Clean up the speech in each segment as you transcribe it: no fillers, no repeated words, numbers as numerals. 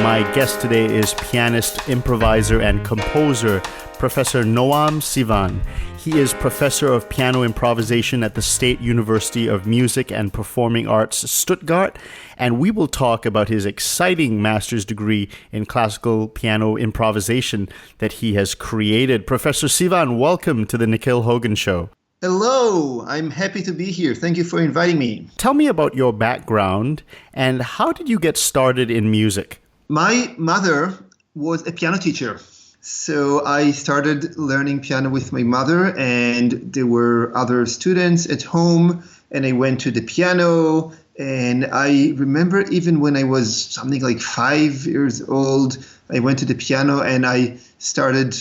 My guest today is pianist, improviser, and composer, Professor Noam Sivan. He is Professor of Piano Improvisation at the State University of Music and Performing Arts, Stuttgart, and we will talk about his exciting master's degree in Classical Piano Improvisation that he has created. Professor Sivan, welcome to the Nikhil Hogan Show. Hello, I'm happy to be here. Thank you for inviting me. Tell me about your background and how did you get started in music? My mother was a piano teacher. So I started learning piano with my mother, and there were other students at home, and I went to the piano. And I remember even when I was something like 5 years old, I went to the piano and I started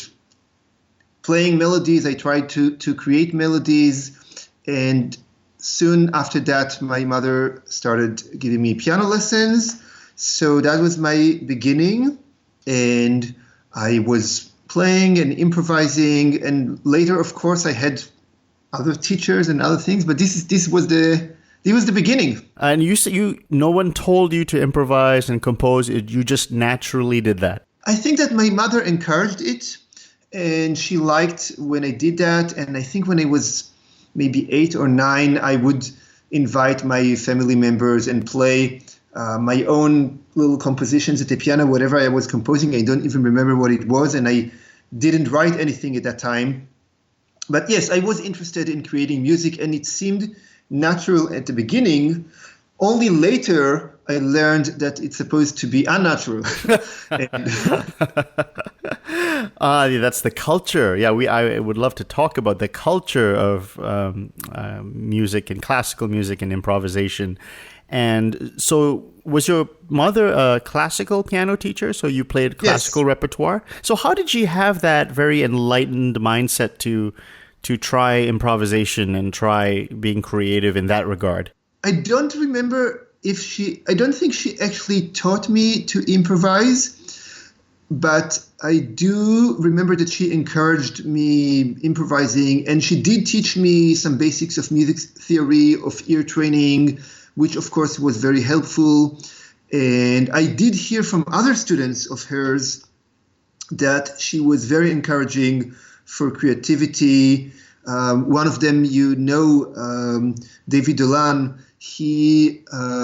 playing melodies. I tried to create melodies, and soon after that, my mother started giving me piano lessons. So that was my beginning, and I was playing and improvising, and later, of course, I had other teachers and other things. But this was the beginning. And you said no one told you to improvise and compose; you just naturally did that. I think that my mother encouraged it. And she liked when I did that. And I think when I was maybe 8 or 9, I would invite my family members and play my own little compositions at the piano, whatever I was composing. I don't even remember what it was. And I didn't write anything at that time. But yes, I was interested in creating music, and it seemed natural at the beginning. Only later, I learned that it's supposed to be unnatural. That's the culture. Yeah, I would love to talk about the culture of music and classical music and improvisation. And so was your mother a classical piano teacher? So you played classical repertoire? So how did she have that very enlightened mindset to try improvisation and try being creative in that regard? I don't remember I don't think she actually taught me to improvise, but I do remember that she encouraged me improvising, and she did teach me some basics of music theory, of ear training, which of course was very helpful. And I did hear from other students of hers that she was very encouraging for creativity. One of them, David Dolan, he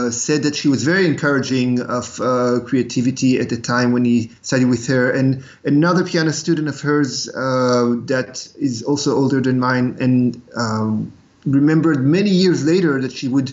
said that she was very encouraging of creativity at the time when he studied with her. And another piano student of hers that is also older than mine and remembered many years later that she would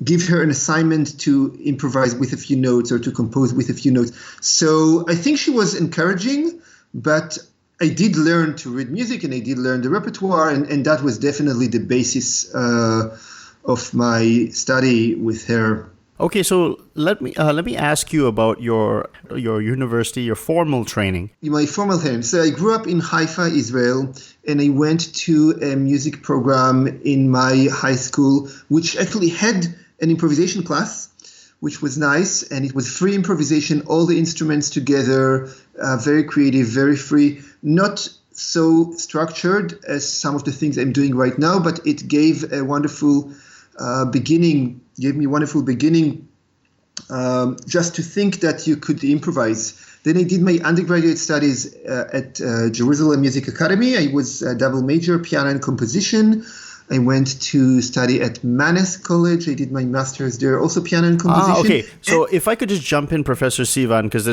give her an assignment to improvise with a few notes or to compose with a few notes. So I think she was encouraging, but I did learn to read music and I did learn the repertoire, and that was definitely the basis of my study with her. Okay, so let me ask you about your university, your formal training. My formal training. So I grew up in Haifa, Israel, and I went to a music program in my high school, which actually had an improvisation class, which was nice, and it was free improvisation, all the instruments together, very creative, very free, not so structured as some of the things I'm doing right now, but it gave a wonderful beginning, just to think that you could improvise. Then I did my undergraduate studies at Jerusalem Music Academy. I was a double major, piano and composition. I went to study at Manes College. I did my master's there, also piano and composition. Okay. So if I could just jump in, Professor Sivan, because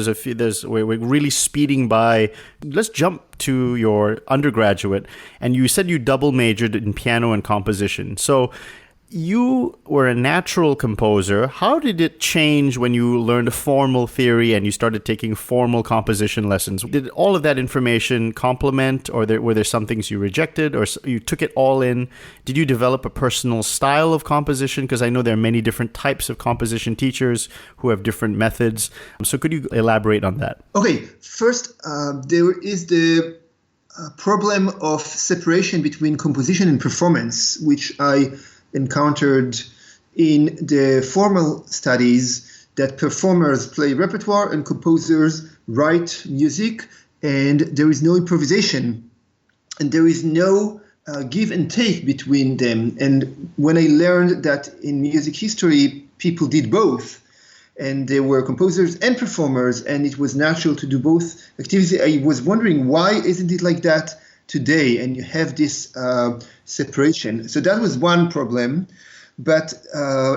we're really speeding by. Let's jump to your undergraduate. And you said you double majored in piano and composition. So you were a natural composer. How did it change when you learned formal theory and you started taking formal composition lessons? Did all of that information complement, or were there some things you rejected, or you took it all in? Did you develop a personal style of composition? Because I know there are many different types of composition teachers who have different methods. So could you elaborate on that? Okay. First, there is the problem of separation between composition and performance, which I encountered in the formal studies, that performers play repertoire and composers write music, and there is no improvisation and there is no give and take between them. And when I learned that in music history, people did both, and there were composers and performers, and it was natural to do both activities, I was wondering, why isn't it like that today? And you have this separation. So that was one problem. But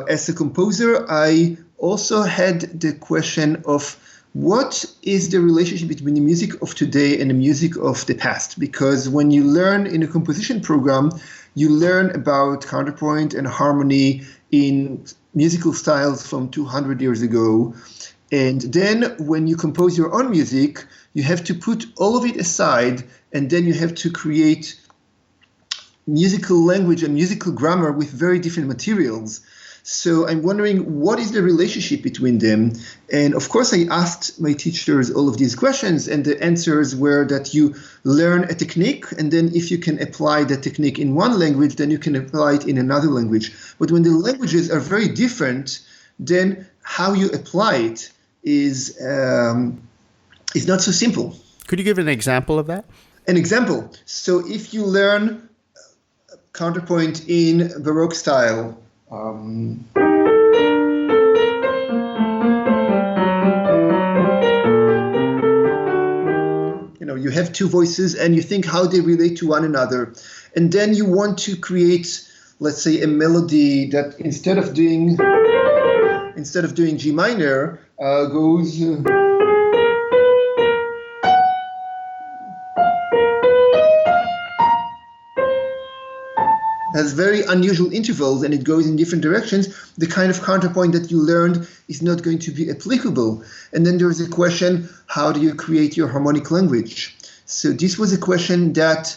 as a composer, I also had the question of what is the relationship between the music of today and the music of the past? Because when you learn in a composition program, you learn about counterpoint and harmony in musical styles from 200 years ago. And then when you compose your own music, you have to put all of it aside, and then you have to create musical language and musical grammar with very different materials. So I'm wondering, what is the relationship between them? And of course, I asked my teachers all of these questions, and the answers were that you learn a technique, and then if you can apply the technique in one language, then you can apply it in another language. But when the languages are very different, then how you apply it is not so simple. Could you give an example of that? An example. So if you learn counterpoint in Baroque style, you have two voices and you think how they relate to one another. And then you want to create, let's say, a melody that instead of doing G minor, goes... has very unusual intervals and it goes in different directions, the kind of counterpoint that you learned is not going to be applicable. And then there is a question, how do you create your harmonic language? So this was a question that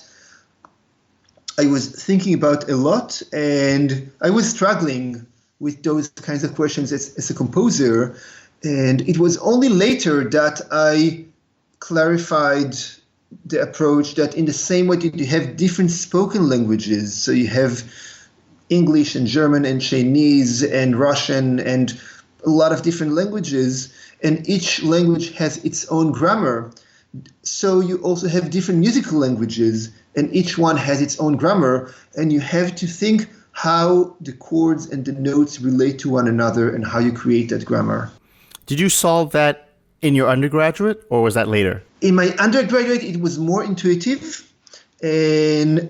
I was thinking about a lot, and I was struggling with those kinds of questions as a composer. And it was only later that I clarified the approach that in the same way that you have different spoken languages, so you have English and German and Chinese and Russian and a lot of different languages, and each language has its own grammar. So you also have different musical languages, and each one has its own grammar, and you have to think how the chords and the notes relate to one another and how you create that grammar. Did you solve that in your undergraduate, or was that later? In my undergraduate, it was more intuitive, and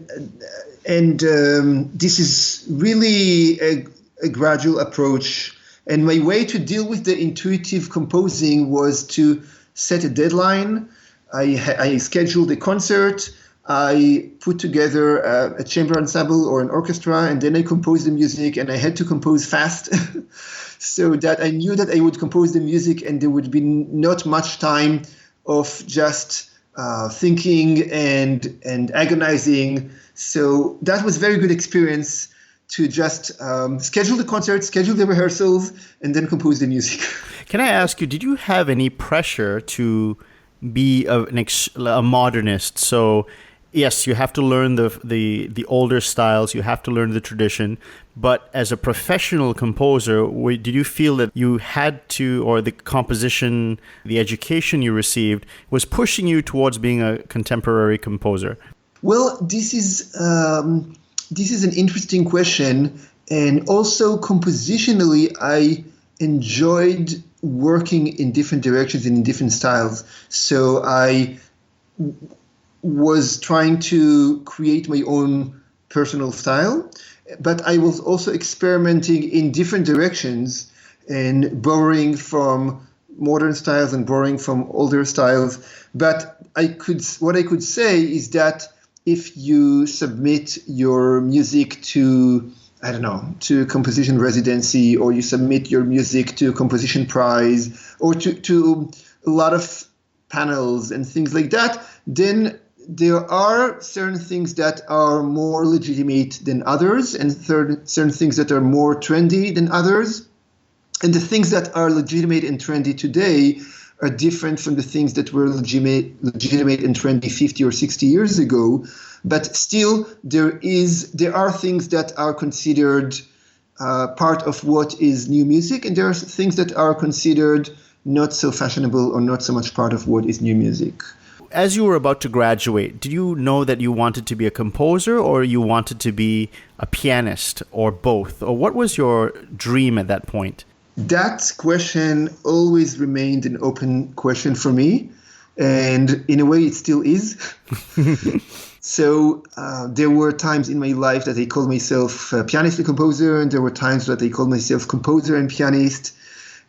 this is really a gradual approach. And my way to deal with the intuitive composing was to set a deadline. I scheduled a concert. I put together a chamber ensemble or an orchestra, and then I composed the music, and I had to compose fast. So that I knew that I would compose the music and there would be not much time of just thinking and agonizing. So that was a very good experience to just schedule the concert, schedule the rehearsals, and then compose the music. Can I ask you, did you have any pressure to be a modernist? So yes, you have to learn the older styles, you have to learn the tradition, but as a professional composer, did you feel that you had to, or the composition, the education you received was pushing you towards being a contemporary composer? Well, this is an interesting question, and also compositionally, I enjoyed working in different directions and in different styles. So I was trying to create my own personal style, but I was also experimenting in different directions and borrowing from modern styles and borrowing from older styles. But what I could say is that if you submit your music to, to a composition residency, or you submit your music to a composition prize, or to a lot of panels and things like that, then there are certain things that are more legitimate than others, and certain things that are more trendy than others. And the things that are legitimate and trendy today are different from the things that were legitimate and trendy 50 or 60 years ago. But still, there are things that are considered part of what is new music, and there are things that are considered not so fashionable or not so much part of what is new music. as you were about to graduate, did you know that you wanted to be a composer or you wanted to be a pianist or both? Or what was your dream at that point? That question always remained an open question for me. And in a way, it still is. So there were times in my life that I called myself a pianist and composer, and there were times that I called myself composer and pianist.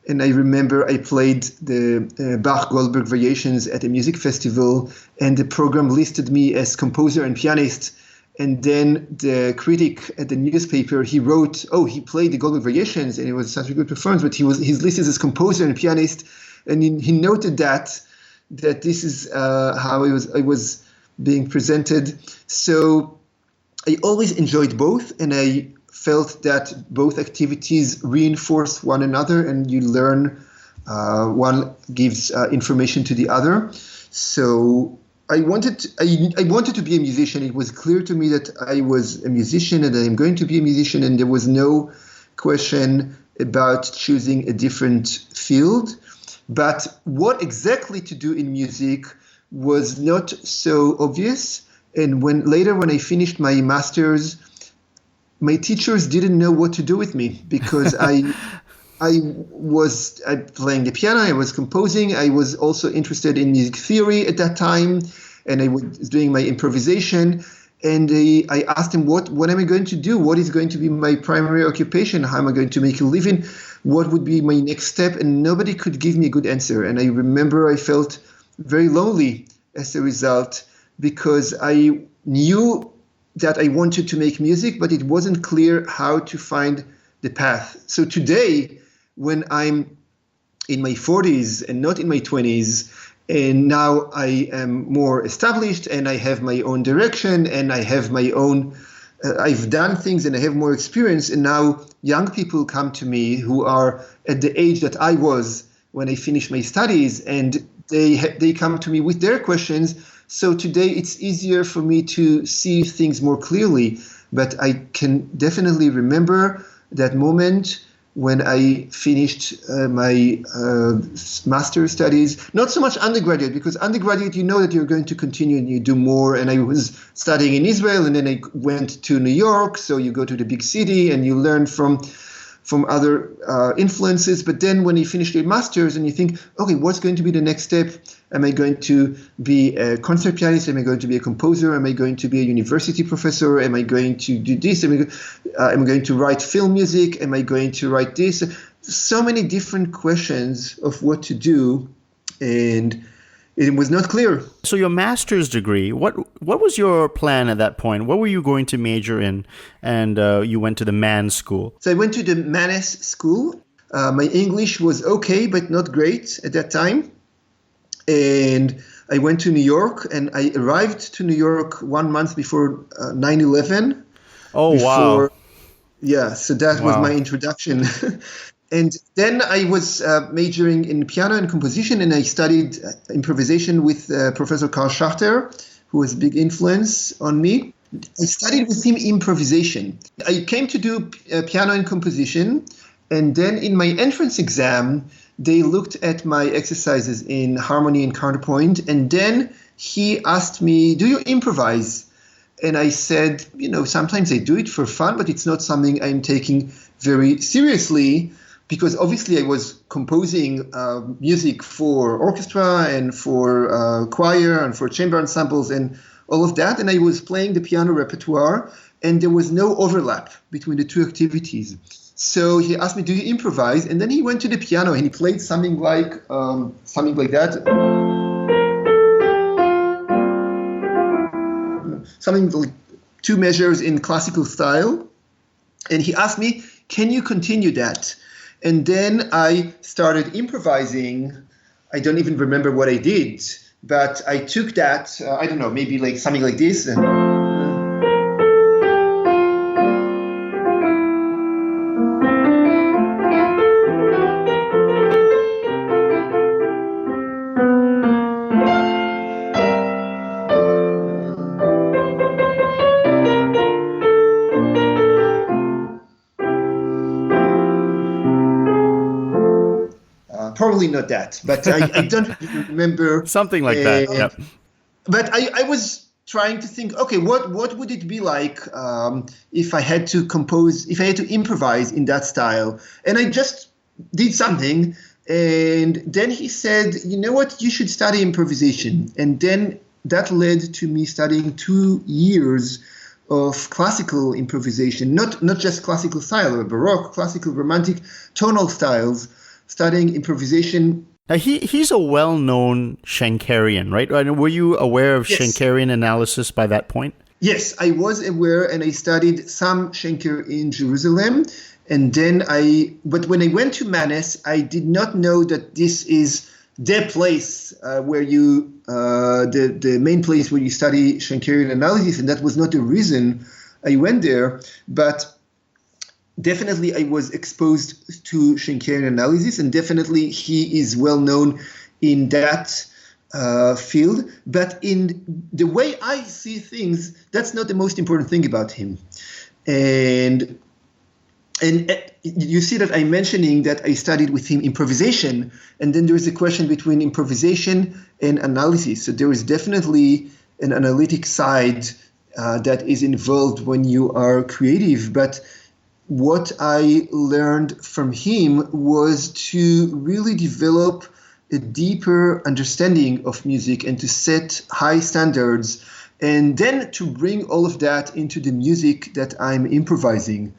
And I remember I played the Bach-Goldberg variations at a music festival, and the program listed me as composer and pianist. And then the critic at the newspaper, he wrote, "Oh, he played the Goldberg variations, and it was such a good performance, but he's listed as composer and pianist." And he noted that this is how I was being presented. So I always enjoyed both, and I felt that both activities reinforce one another, and you learn. One gives information to the other. So I wanted to be a musician. It was clear to me that I was a musician and I am going to be a musician, and there was no question about choosing a different field. But what exactly to do in music was not so obvious. And when I finished my master's, my teachers didn't know what to do with me, because I was playing the piano, I was composing, I was also interested in music theory at that time, and I was doing my improvisation. And I asked them, what am I going to do? What is going to be my primary occupation? How am I going to make a living? What would be my next step? And nobody could give me a good answer. And I remember I felt very lonely as a result, because I knew that I wanted to make music, but it wasn't clear how to find the path. So today, when I'm in my 40s and not in my 20s, and now I am more established and I have my own direction and I have my own, I've done things and I have more experience. And now young people come to me who are at the age that I was when I finished my studies, and they come to me with their questions. So today it's easier for me to see things more clearly. But I can definitely remember that moment when I finished my master's studies, not so much undergraduate, because undergraduate, you know that you're going to continue and you do more. And I was studying in Israel, and then I went to New York. So you go to the big city and you learn from other influences. But then when you finish your master's and you think, okay, what's going to be the next step? Am I going to be a concert pianist? Am I going to be a composer? Am I going to be a university professor? Am I going to do this? Am I going to write film music? Am I going to write this? So many different questions of what to do, and it was not clear. So your master's degree, what was your plan at that point? What were you going to major in? And you went to the Mannes School. So I went to the Mannes School. My English was okay, but not great at that time. And I went to New York, and I arrived to New York 1 month before 9/11. Oh, wow. Yeah, so that was my introduction. And then I was majoring in piano and composition, and I studied improvisation with Professor Carl Schachter, who was a big influence on me. I studied with him improvisation. I came to do piano and composition, and then in my entrance exam, they looked at my exercises in harmony and counterpoint, and then he asked me, "Do you improvise?" And I said, sometimes I do it for fun, but it's not something I'm taking very seriously, because obviously I was composing music for orchestra and for choir and for chamber ensembles and all of that, and I was playing the piano repertoire, and there was no overlap between the two activities. So he asked me, "Do you improvise?" And then he went to the piano and he played something like that. Something like 2 measures in classical style. And he asked me, "Can you continue that?" And then I started improvising. I don't even remember what I did, but I took that, I don't know, maybe like something like this. And probably not that, but I don't remember. Something like that, yep. But I was trying to think, okay, what would it be like if I had to compose, if I had to improvise in that style? And I just did something. And then he said, you know what, you should study improvisation. And then that led to me studying 2 years of classical improvisation, not just classical style, but Baroque, classical, romantic, tonal styles, studying improvisation. Now, he's a well-known Schenkerian, right? Were you aware of Yes. Schenkerian analysis by that point? Yes, I was aware, and I studied some Schenker in Jerusalem. And then but when I went to Manes, I did not know that this is the place where you, the main place where you study Schenkerian analysis, and that was not the reason I went there. But definitely I was exposed to Schenkerian analysis, and definitely he is well known in that field. But in the way I see things, that's not the most important thing about him. And you see that I'm mentioning that I studied with him improvisation, and then there is a question between improvisation and analysis. So there is definitely an analytic side that is involved when you are creative. But what I learned from him was to really develop a deeper understanding of music and to set high standards, and then to bring all of that into the music that I'm improvising.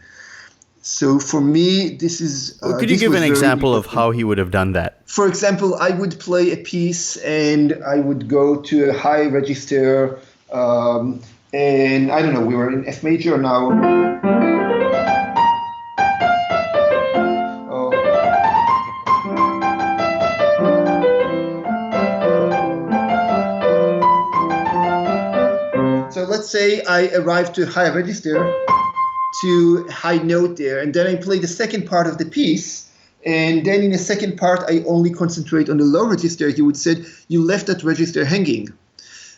So for me, this is... Could you give an example of how he would have done that? For example, I would play a piece and I would go to a high register, and I don't know, we were in F major now. So let's say I arrived to a high register, to high note there, and then I play the second part of the piece, and then in the second part I only concentrate on the low register. He would say, you left that register hanging.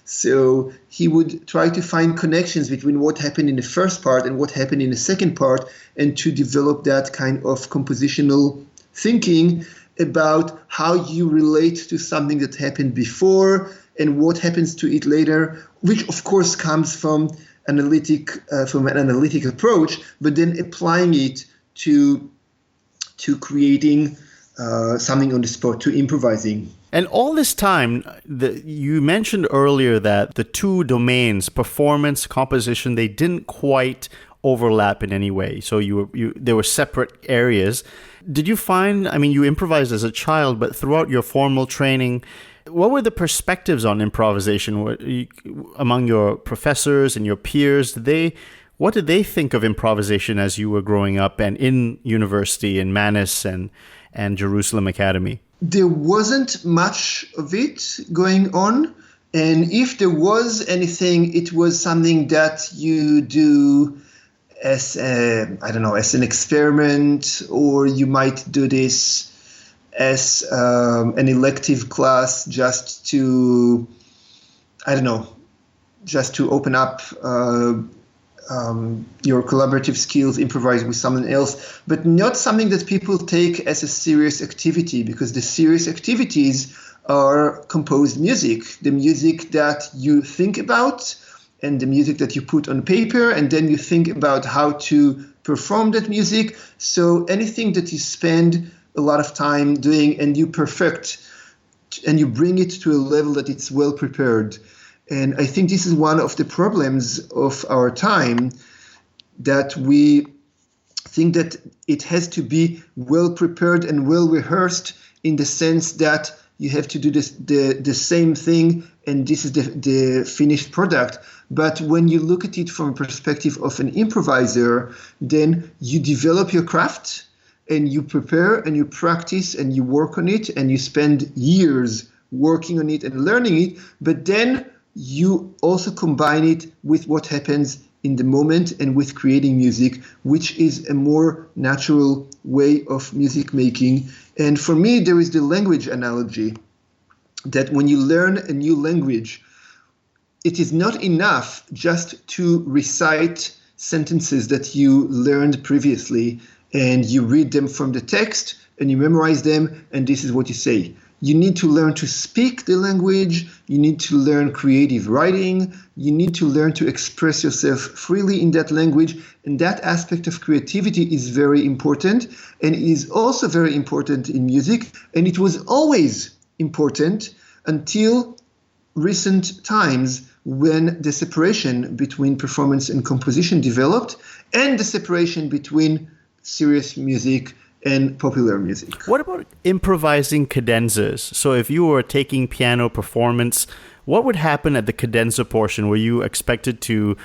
So he would try to find connections between what happened in the first part and what happened in the second part, and to develop that kind of compositional thinking about how you relate to something that happened before and what happens to it later, which of course comes from an analytic approach, but then applying it to creating something on the spot, to improvising. And all this time, you mentioned earlier that the two domains, performance, composition, they didn't quite overlap in any way. So there were separate areas. Did you find, you improvised as a child, but throughout your formal training, what were the perspectives on improvisation among your professors and your peers? What did they think of improvisation as you were growing up and in university in Manis and Jerusalem Academy? There wasn't much of it going on. And if there was anything, it was something that you do as an experiment, or you might do this as an elective class just to open up your collaborative skills, improvise with someone else, but not something that people take as a serious activity, because the serious activities are composed music, the music that you think about and the music that you put on paper, and then you think about how to perform that music. So anything that you spend a lot of time doing and you perfect and you bring it to a level that it's well prepared. And I think this is one of the problems of our time, that we think that it has to be well prepared and well rehearsed, in the sense that you have to do the same thing and this is the finished product. But when you look at it from a perspective of an improviser, then you develop your craft and you prepare and you practice and you work on it and you spend years working on it and learning it, but then you also combine it with what happens in the moment and with creating music, which is a more natural way of music making. And for me, there is the language analogy, that when you learn a new language, it is not enough just to recite sentences that you learned previously and you read them from the text and you memorize them and this is what you say. You need to learn to speak the language. You need to learn creative writing. You need to learn to express yourself freely in that language. And that aspect of creativity is very important, and is also very important in music. And it was always important until recent times, when the separation between performance and composition developed, and the separation between serious music and popular music. What about improvising cadenzas? So if you were taking piano performance, what would happen at the cadenza portion? Were you expected to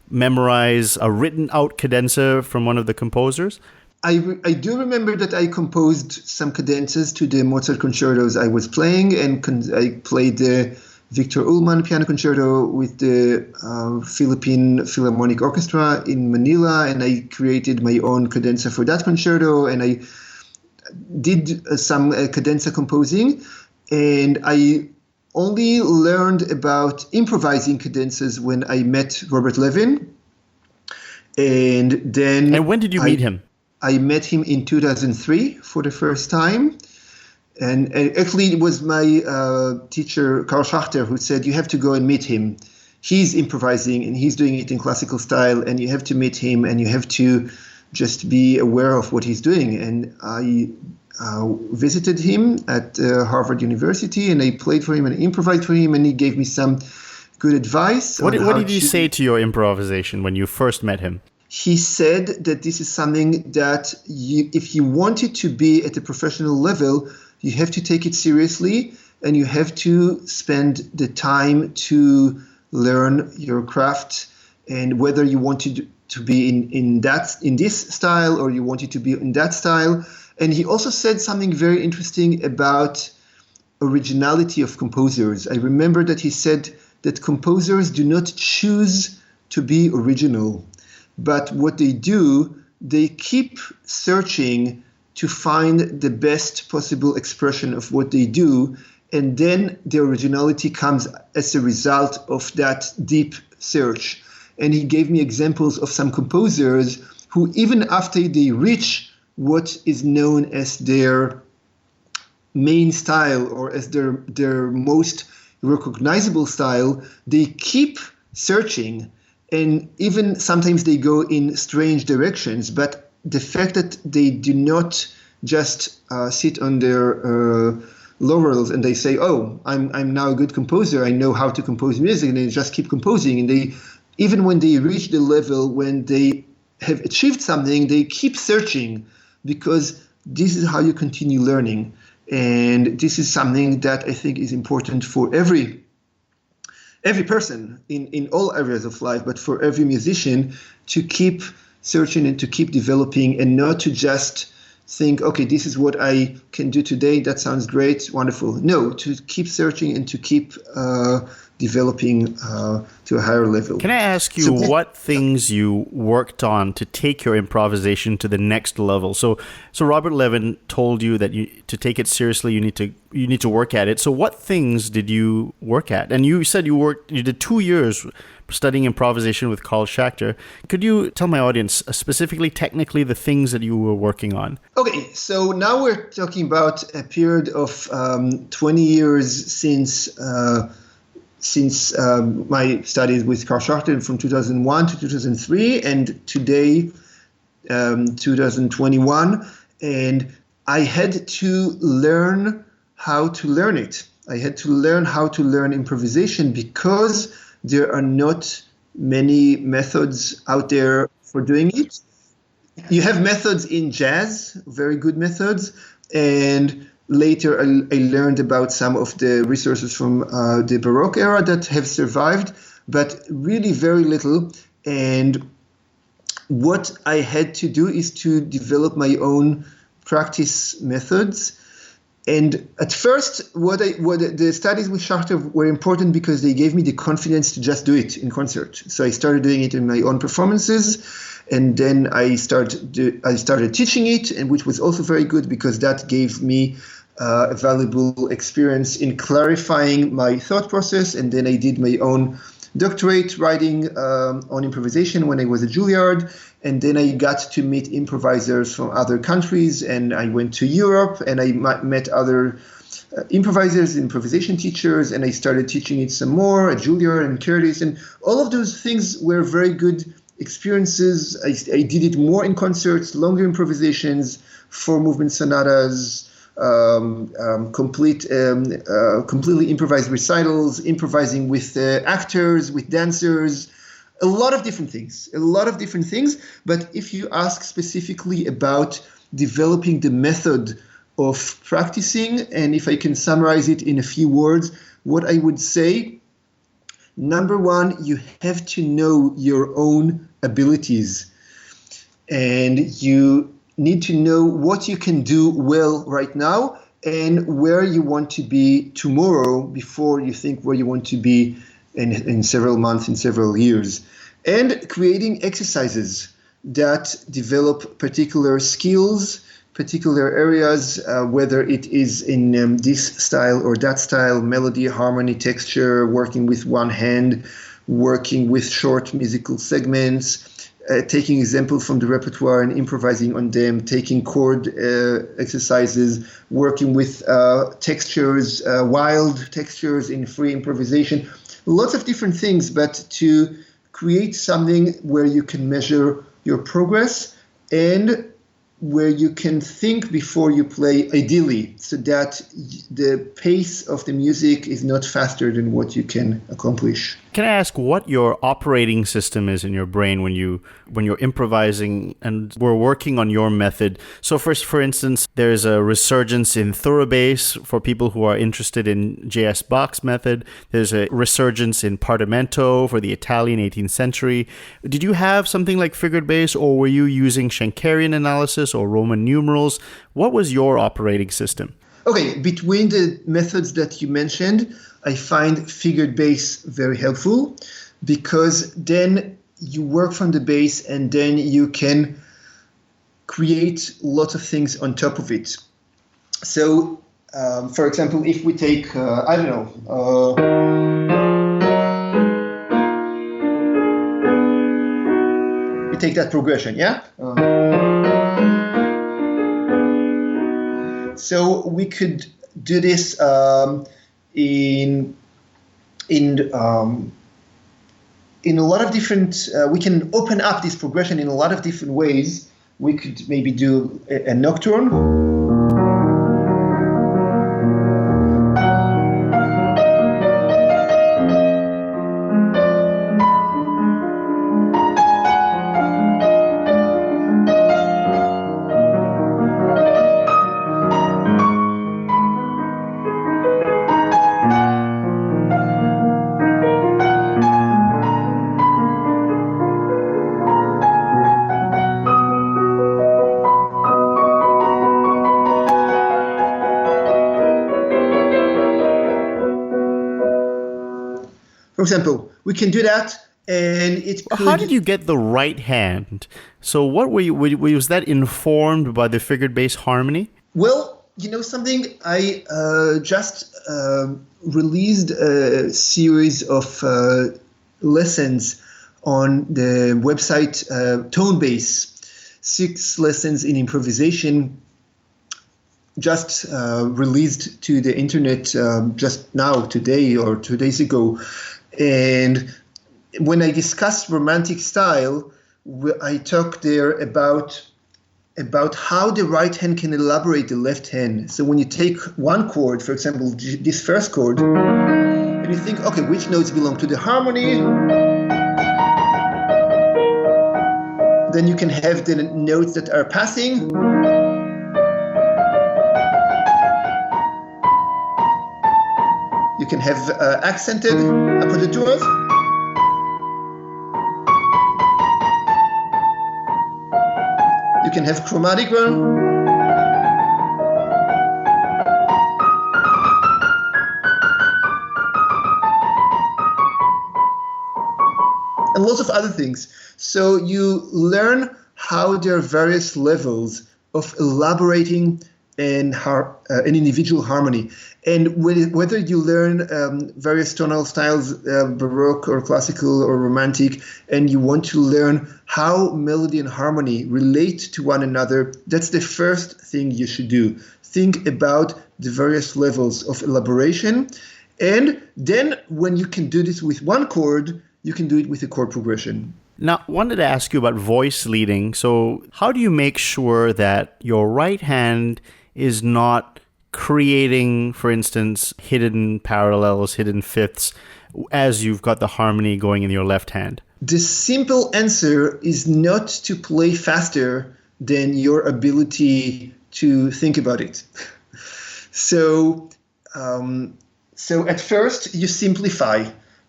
memorize a written out cadenza from one of the composers? I do remember that I composed some cadenzas to the Mozart concertos I was playing, and I played the Victor Ullmann piano concerto with the Philippine Philharmonic Orchestra in Manila, and I created my own cadenza for that concerto, and I did some cadenza composing, and I only learned about improvising cadenzas when I met Robert Levin, and then... And when did you meet him? I met him in 2003 for the first time. And actually, it was my teacher, Carl Schachter, who said, you have to go and meet him. He's improvising and he's doing it in classical style, and you have to meet him and you have to just be aware of what he's doing. And I visited him at Harvard University, and I played for him and improvised for him, and he gave me some good advice. What did he say to your improvisation when you first met him? He said that this is something that if you want it to be at a professional level, you have to take it seriously, and you have to spend the time to learn your craft, and whether you want it to be in this style or you want it to be in that style. And he also said something very interesting about originality of composers. I remember that he said that composers do not choose to be original, but what they do, they keep searching to find the best possible expression of what they do, and then the originality comes as a result of that deep search. And he gave me examples of some composers who, even after they reach what is known as their main style, or as their most recognizable style, they keep searching. And even sometimes they go in strange directions, but the fact that they do not just sit on their laurels and they say, "Oh, I'm now a good composer. I know how to compose music," and they just keep composing. And they, even when they reach the level when they have achieved something, they keep searching, because this is how you continue learning. And this is something that I think is important for every person in all areas of life, but for every musician, to keep searching and to keep developing, and not to just think, okay, this is what I can do today. That sounds great, wonderful. No, to keep searching and to keep developing to a higher level. Can I ask you what things you worked on to take your improvisation to the next level? So Robert Levin told you that to take it seriously, you need to work at it. So what things did you work at? And you said you did 2 years studying improvisation with Carl Schachter. Could you tell my audience specifically, technically, the things that you were working on? Okay, so now we're talking about a period of 20 years since my studies with Carl Schachter, from 2001 to 2003, and today, 2021. And I had to learn how to learn it. I had to learn how to learn improvisation, because there are not many methods out there for doing it. You have methods in jazz, very good methods, and later I learned about some of the resources from the Baroque era that have survived, but really very little. And what I had to do is to develop my own practice methods. And at first, what the studies with Schachter were important, because they gave me the confidence to just do it in concert. So I started doing it in my own performances, and then I started teaching it, and which was also very good, because that gave me a valuable experience in clarifying my thought process. And then I did my own doctorate writing on improvisation when I was at Juilliard, And then I got to meet improvisers from other countries, and I went to Europe, and I met other improvisers, improvisation teachers, and I started teaching it some more at Juilliard and Curtis. And all of those things were very good experiences. I did it more in concerts, longer improvisations, 4-movement sonatas, completely improvised recitals, improvising with actors, with dancers, a lot of different things. But if you ask specifically about developing the method of practicing, and if I can summarize it in a few words, what I would say, number one, you have to know your own abilities, and you need to know what you can do well right now and where you want to be tomorrow before you think where you want to be in several months, in several years. And creating exercises that develop particular skills, particular areas, whether it is in this style or that style, melody, harmony, texture, working with one hand, working with short musical segments, taking examples from the repertoire and improvising on them, taking chord exercises, working with textures, wild textures in free improvisation, lots of different things, but to create something where you can measure your progress and where you can think before you play, ideally, so that the pace of the music is not faster than what you can accomplish. Can I ask what your operating system is in your brain when you're improvising and we're working on your method? So first, for instance, there's a resurgence in thorough bass for people who are interested in J.S. Bach's method. There's a resurgence in partimento for the Italian 18th century. Did you have something like figured bass, or were you using Schenkerian analysis or Roman numerals? What was your operating system? Okay, between the methods that you mentioned, I find figured bass very helpful, because then you work from the bass and then you can create lots of things on top of it. So, for example, if we take, we take that progression, yeah? So we could do this in a lot of different. We can open up this progression in a lot of different ways. We could maybe do a nocturne. For example, we can do that, and it could... How did you get the right hand? So what was that informed by the figured bass harmony? Well, you know something, I just released a series of lessons on the website Tone Bass, 6 lessons in improvisation, just released to the internet just now, today or 2 days ago. And when I discussed romantic style, I talked there about how the right hand can elaborate the left hand. So when you take one chord, for example, this first chord, and you think, okay, which notes belong to the harmony? Then you can have the notes that are passing. You can have accented appoggiaturas. You can have chromatic one. And lots of other things. So you learn how there are various levels of elaborating and an individual harmony. And whether you learn various tonal styles, Baroque or classical or romantic, and you want to learn how melody and harmony relate to one another, that's the first thing you should do. Think about the various levels of elaboration. And then when you can do this with one chord, you can do it with a chord progression. Now, I wanted to ask you about voice leading. So how do you make sure that your right hand is not creating, for instance, hidden parallels, hidden fifths, as you've got the harmony going in your left hand? The simple answer is not to play faster than your ability to think about it. So at first you simplify.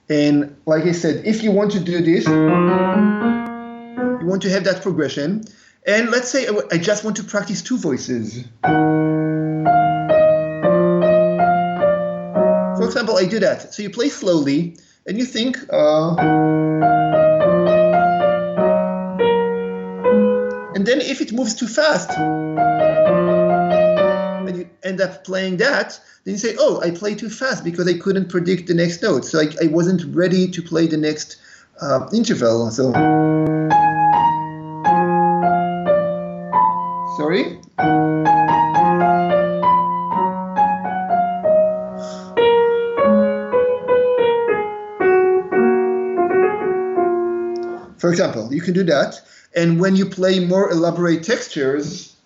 And like I said, if you want to do this, you want to have that progression. And let's say I just want to practice two voices. For example, I do that. So you play slowly and you think, and then if it moves too fast, and you end up playing that, then you say, oh, I played too fast because I couldn't predict the next note. So I wasn't ready to play the next interval. So, sorry. For example, you can do that. And when you play more elaborate textures,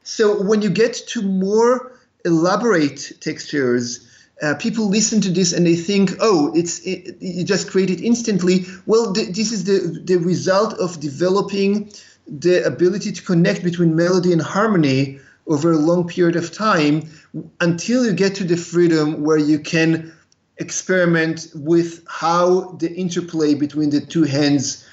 so when you get to more elaborate textures, people listen to this and they think, oh, you just create it instantly. Well, this is the result of developing the ability to connect between melody and harmony over a long period of time until you get to the freedom where you can experiment with how the interplay between the two hands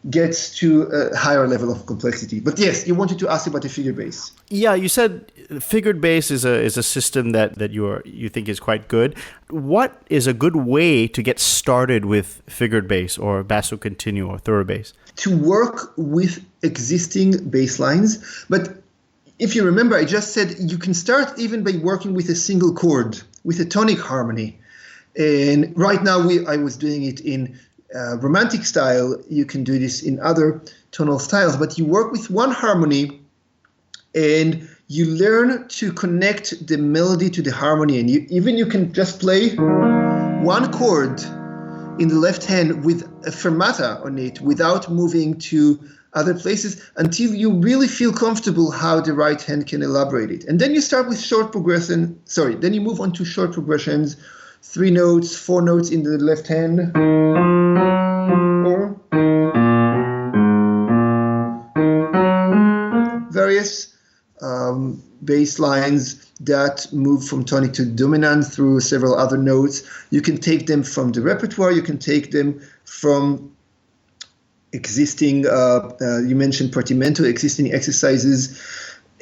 gets to a higher level of complexity. But yes, you wanted to ask about the figure bass. Yeah, you said figured bass is a system that you think is quite good. What is a good way to get started with figured bass or basso continuo or thorough bass? To work with existing bass lines. But if you remember, I just said you can start even by working with a single chord, with a tonic harmony. And right now I was doing it in romantic style. You can do this in other tonal styles, but you work with one harmony and you learn to connect the melody to the harmony. And you can just play one chord in the left hand with a fermata on it without moving to other places until you really feel comfortable how the right hand can elaborate it. And then you start with short progression. Then you move on to short progressions, 3 notes, 4 notes in the left hand, or various bass lines that move from tonic to dominant through several other notes. You can take them from the repertoire, you can take them from existing, you mentioned partimento, existing exercises,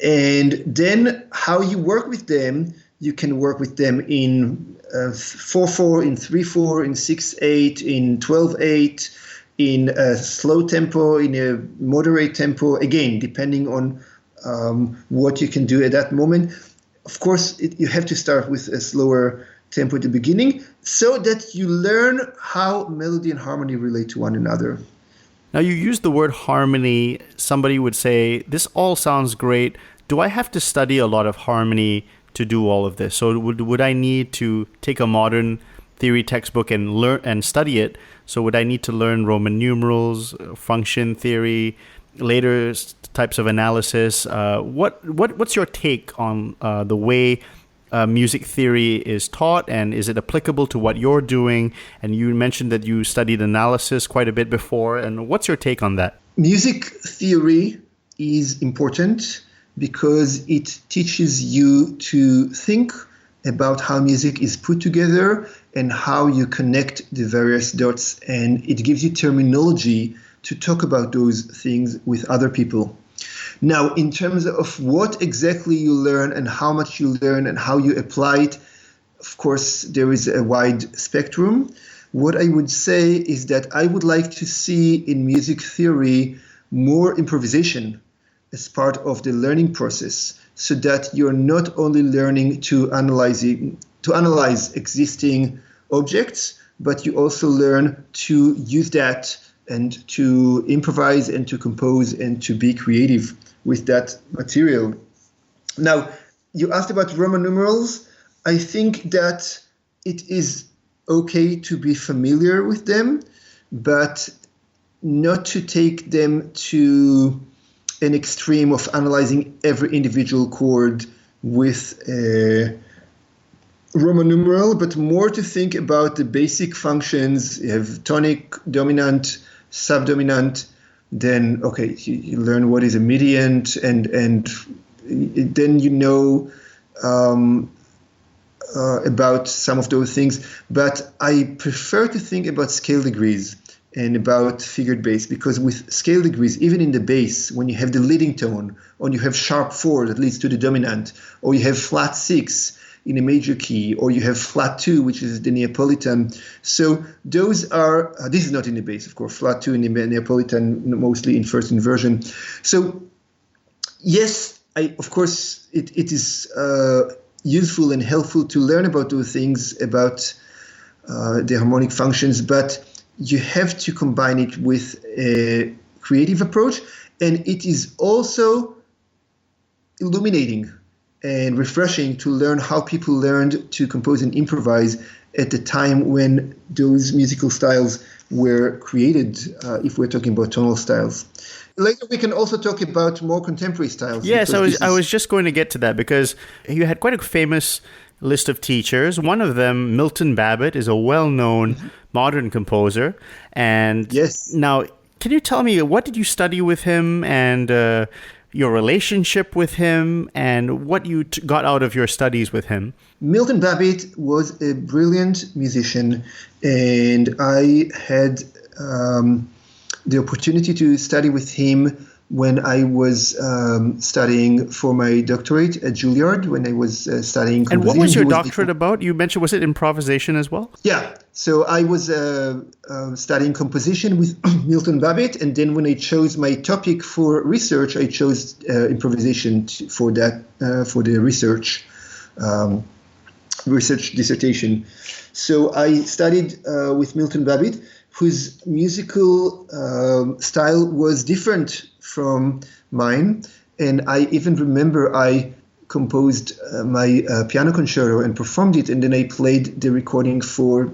and then how you work with them, you can work with them in 4/4, in 3/4, in 6/8, in 12/8, in a slow tempo, in a moderate tempo, again, depending on what you can do at that moment. Of course, you have to start with a slower tempo at the beginning so that you learn how melody and harmony relate to one another. Now, you used the word harmony. Somebody would say, this all sounds great. Do I have to study a lot of harmony to do all of this? So would I need to take a modern theory textbook and learn and study it? So would I need to learn Roman numerals, function theory, later types of analysis? What's your take on the way music theory is taught, and is it applicable to what you're doing? And you mentioned that you studied analysis quite a bit before, and what's your take on that? Music theory is important because it teaches you to think about how music is put together and how you connect the various dots, and it gives you terminology to talk about those things with other people. Now, in terms of what exactly you learn and how much you learn and how you apply it, of course, there is a wide spectrum. What I would say is that I would like to see in music theory more improvisation as part of the learning process, so that you're not only learning to analyze existing objects, but you also learn to use that and to improvise and to compose and to be creative with that material. Now, you asked about Roman numerals. I think that it is okay to be familiar with them, but not to take them to an extreme of analyzing every individual chord with a Roman numeral, but more to think about the basic functions. You have tonic, dominant, subdominant. Then, okay, you learn what is a mediant, and then you know about some of those things. But I prefer to think about scale degrees and about figured bass, because with scale degrees, even in the bass, when you have the leading tone, or you have sharp 4 that leads to the dominant, or you have flat 6 in a major key, or you have flat 2, which is the Neapolitan. So those are, this is not in the bass, of course, flat 2 in the Neapolitan, mostly in first inversion. So yes, of course, it is useful and helpful to learn about those things, about the harmonic functions, but you have to combine it with a creative approach, and it is also illuminating and refreshing to learn how people learned to compose and improvise at the time when those musical styles were created, if we're talking about tonal styles. Later, we can also talk about more contemporary styles. Yes, I was just going to get to that, because you had quite a famous list of teachers. One of them, Milton Babbitt, is a well-known modern composer. And yes. Now, can you tell me, what did you study with him, and your relationship with him, and what you got out of your studies with him? Milton Babbitt was a brilliant musician, and I had the opportunity to study with him when I was studying for my doctorate at Juilliard, when I was studying composition. And what was your doctorate about? You mentioned, was it improvisation as well? Yeah. So I was studying composition with Milton Babbitt, and then when I chose my topic for research, I chose improvisation for the research dissertation. So I studied with Milton Babbitt, whose musical style was different from mine. And I even remember I composed my piano concerto and performed it, and then I played the recording for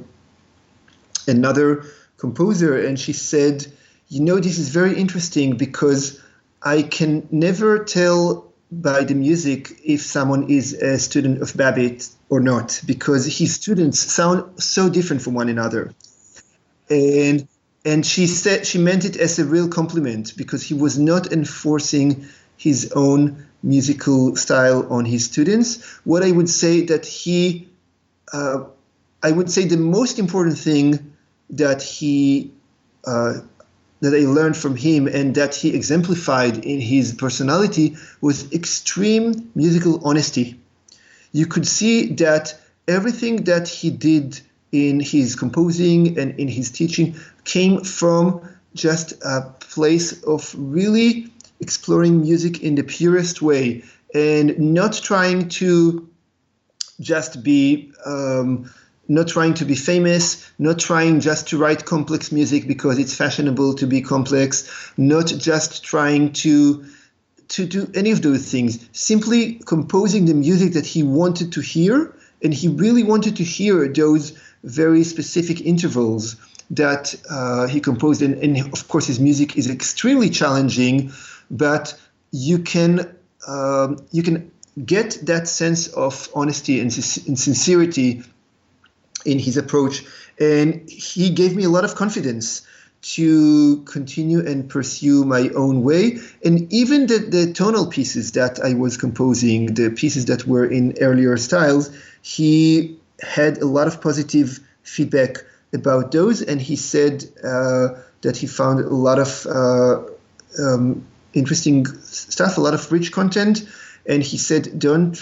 another composer, and she said, this is very interesting, because I can never tell by the music if someone is a student of Babbitt or not, because his students sound so different from one another. And she said she meant it as a real compliment, because he was not enforcing his own musical style on his students. What I would say that the most important thing that that I learned from him and that he exemplified in his personality was extreme musical honesty. You could see that everything that he did in his composing and in his teaching came from just a place of really exploring music in the purest way, and not trying to just be not trying to be famous, not trying just to write complex music because it's fashionable to be complex, not just trying to do any of those things, simply composing the music that he wanted to hear. And he really wanted to hear those very specific intervals that he composed. And of course, his music is extremely challenging, but you can get that sense of honesty and sincerity in his approach. And he gave me a lot of confidence to continue and pursue my own way. And even the tonal pieces that I was composing, the pieces that were in earlier styles, he had a lot of positive feedback about those. And he said that he found a lot of interesting stuff, a lot of rich content. And he said, don't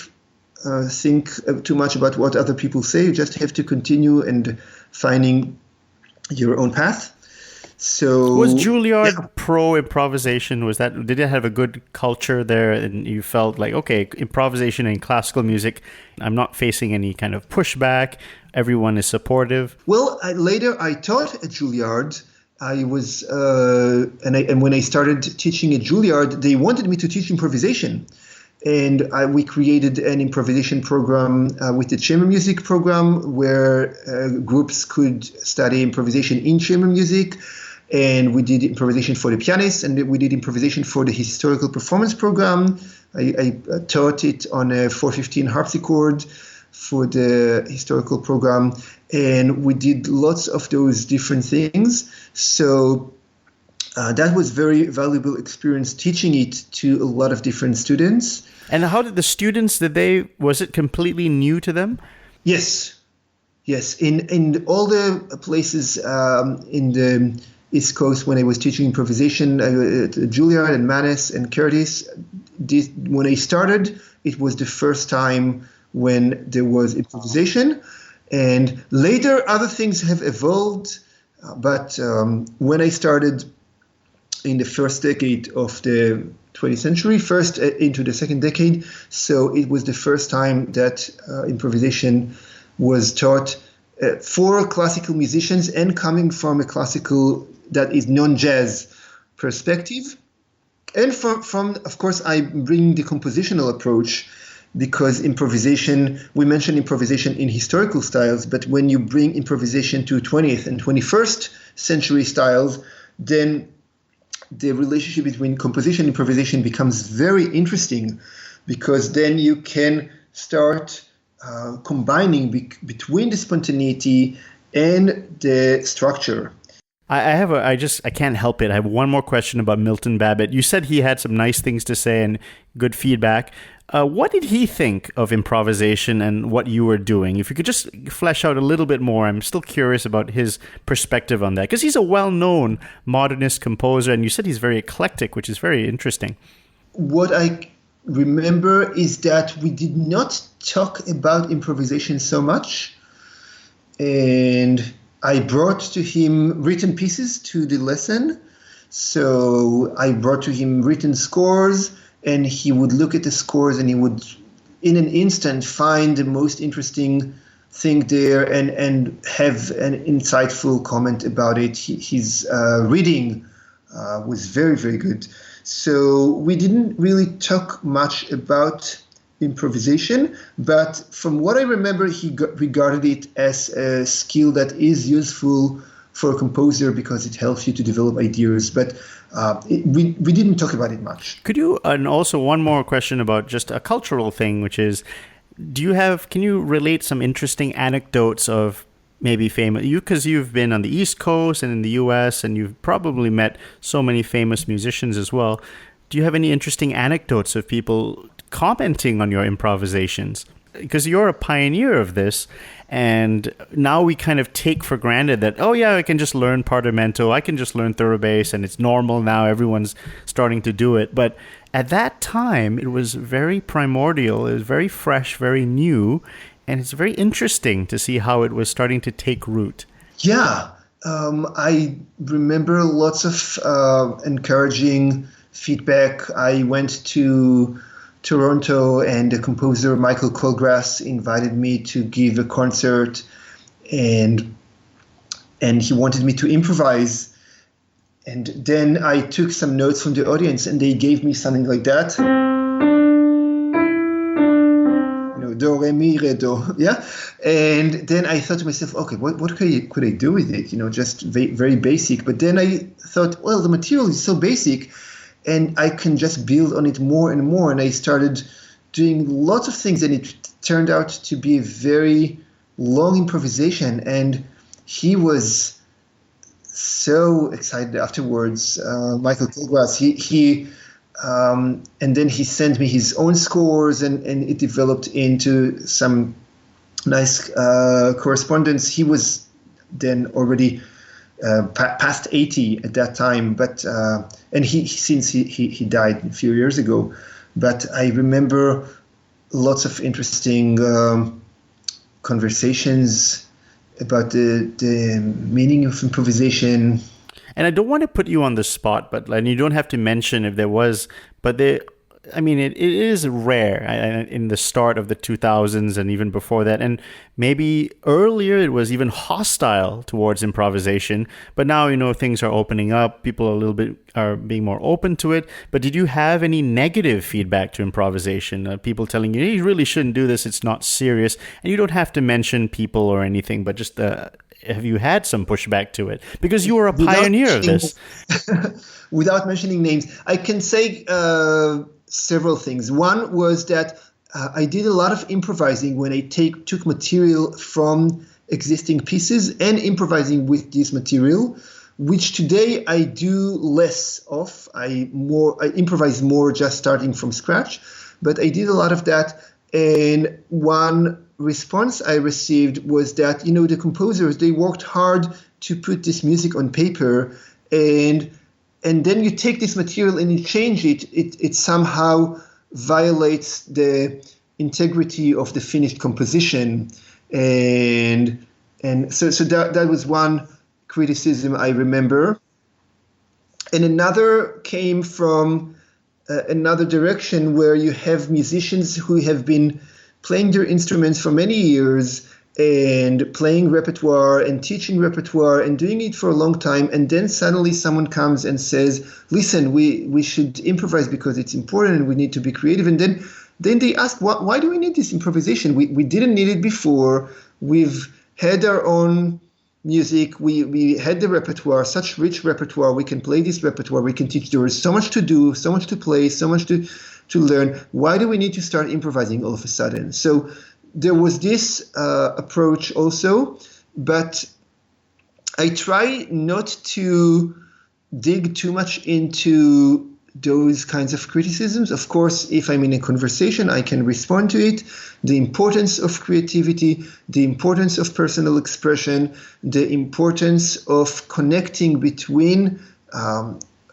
think too much about what other people say. You just have to continue and finding your own path. So was Juilliard pro improvisation? Did it have a good culture there, and you felt like, okay, improvisation in classical music, I'm not facing any kind of pushback, everyone is supportive? Well, later I taught at Juilliard. I was and when I started teaching at Juilliard, they wanted me to teach improvisation. And we created an improvisation program with the chamber music program, where groups could study improvisation in chamber music. And we did improvisation for the pianist, and we did improvisation for the historical performance program. I taught it on a 415 harpsichord for the historical program. And we did lots of those different things. So that was very valuable experience teaching it to a lot of different students. And how did the students, was it completely new to them? Yes. In all the places in the East Coast, when I was teaching improvisation at Juilliard and Mannes and Curtis, when I started, it was the first time when there was improvisation. And later, other things have evolved. But when I started in the first decade of the 20th century, first into the second decade, so it was the first time that improvisation was taught for classical musicians and coming from a classical that is non-jazz perspective. And from of course, I bring the compositional approach, because improvisation, we mentioned improvisation in historical styles, but when you bring improvisation to 20th and 21st century styles, then the relationship between composition and improvisation becomes very interesting, because then you can start combining between the spontaneity and the structure. I can't help it. I have one more question about Milton Babbitt. You said he had some nice things to say and good feedback. What did he think of improvisation and what you were doing? If you could just flesh out a little bit more, I'm still curious about his perspective on that, because he's a well-known modernist composer, and you said he's very eclectic, which is very interesting. What I remember is that we did not talk about improvisation so much, and I brought to him written pieces to the lesson. So I brought to him written scores, and he would look at the scores and he would, in an instant, find the most interesting thing there and have an insightful comment about it. His reading was very, very good. So we didn't really talk much about improvisation, but from what I remember, he regarded it as a skill that is useful for a composer because it helps you to develop ideas. But we didn't talk about it much. Could you, and also one more question about just a cultural thing, which is, can you relate some interesting anecdotes of maybe famous, because you've been on the East Coast and in the US, and you've probably met so many famous musicians as well. Do you have any interesting anecdotes of people commenting on your improvisations? Because you're a pioneer of this, and now we kind of take for granted that, oh yeah, I can just learn partimento, I can just learn third bass, and it's normal now, everyone's starting to do it. But at that time, it was very primordial, it was very fresh, very new, and it's very interesting to see how it was starting to take root. Yeah, I remember lots of encouraging feedback. I went to Toronto, and the composer Michael Colgrass invited me to give a concert and he wanted me to improvise. And then I took some notes from the audience, and they gave me something like that. Do, re, mi, re, do, yeah? And then I thought to myself, okay, what could I do with it? Just very basic. But then I thought, well, the material is so basic, and I can just build on it more and more. And I started doing lots of things, and it turned out to be a very long improvisation. And he was so excited afterwards, Michael Kilgrass. He and then he sent me his own scores, and it developed into some nice correspondence. He was then already past 80 at that time, but and he died a few years ago. But I remember lots of interesting conversations about the meaning of improvisation. And I don't want to put you on the spot, and you don't have to mention if there was, but it is rare in the start of the 2000s and even before that. And maybe earlier it was even hostile towards improvisation, but now, things are opening up. People are being more open to it. But did you have any negative feedback to improvisation? People telling you really shouldn't do this, it's not serious. And you don't have to mention people or anything, but just have you had some pushback to it? Because you were a pioneer of this. Without mentioning names, I can say several things. One was that I did a lot of improvising when I took material from existing pieces and improvising with this material, which today I do less of. I improvise more just starting from scratch, but I did a lot of that. And one response I received was that, the composers, they worked hard to put this music on paper, and then you take this material and you change it, it somehow violates the integrity of the finished composition. And so that was one criticism I remember. And another came from another direction where you have musicians who have been playing their instruments for many years and playing repertoire and teaching repertoire and doing it for a long time, and then suddenly someone comes and says, listen, we should improvise because it's important and we need to be creative. And then they ask, why do we need this improvisation? We didn't need it before. We've had our own music. We had the repertoire, such rich repertoire. We can play this repertoire. We can teach. There is so much to do, so much to play, so much to learn. Why do we need to start improvising all of a sudden? So there was this approach also, but I try not to dig too much into those kinds of criticisms. Of course, if I'm in a conversation, I can respond to it. The importance of creativity, the importance of personal expression, the importance of connecting between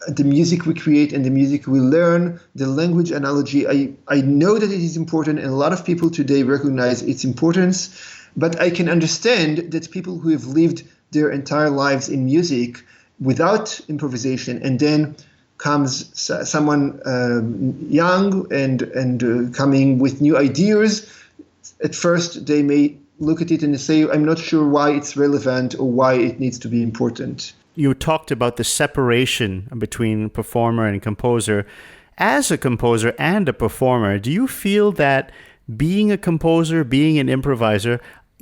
the music we create and the music we learn, the language analogy. I know that it is important, and a lot of people today recognize its importance, but I can understand that people who have lived their entire lives in music without improvisation, and then comes someone young and coming with new ideas, at first they may look at it and say, I'm not sure why it's relevant or why it needs to be important. You talked about the separation between performer and composer. As a composer and a performer, do you feel that being a composer, being an improviser,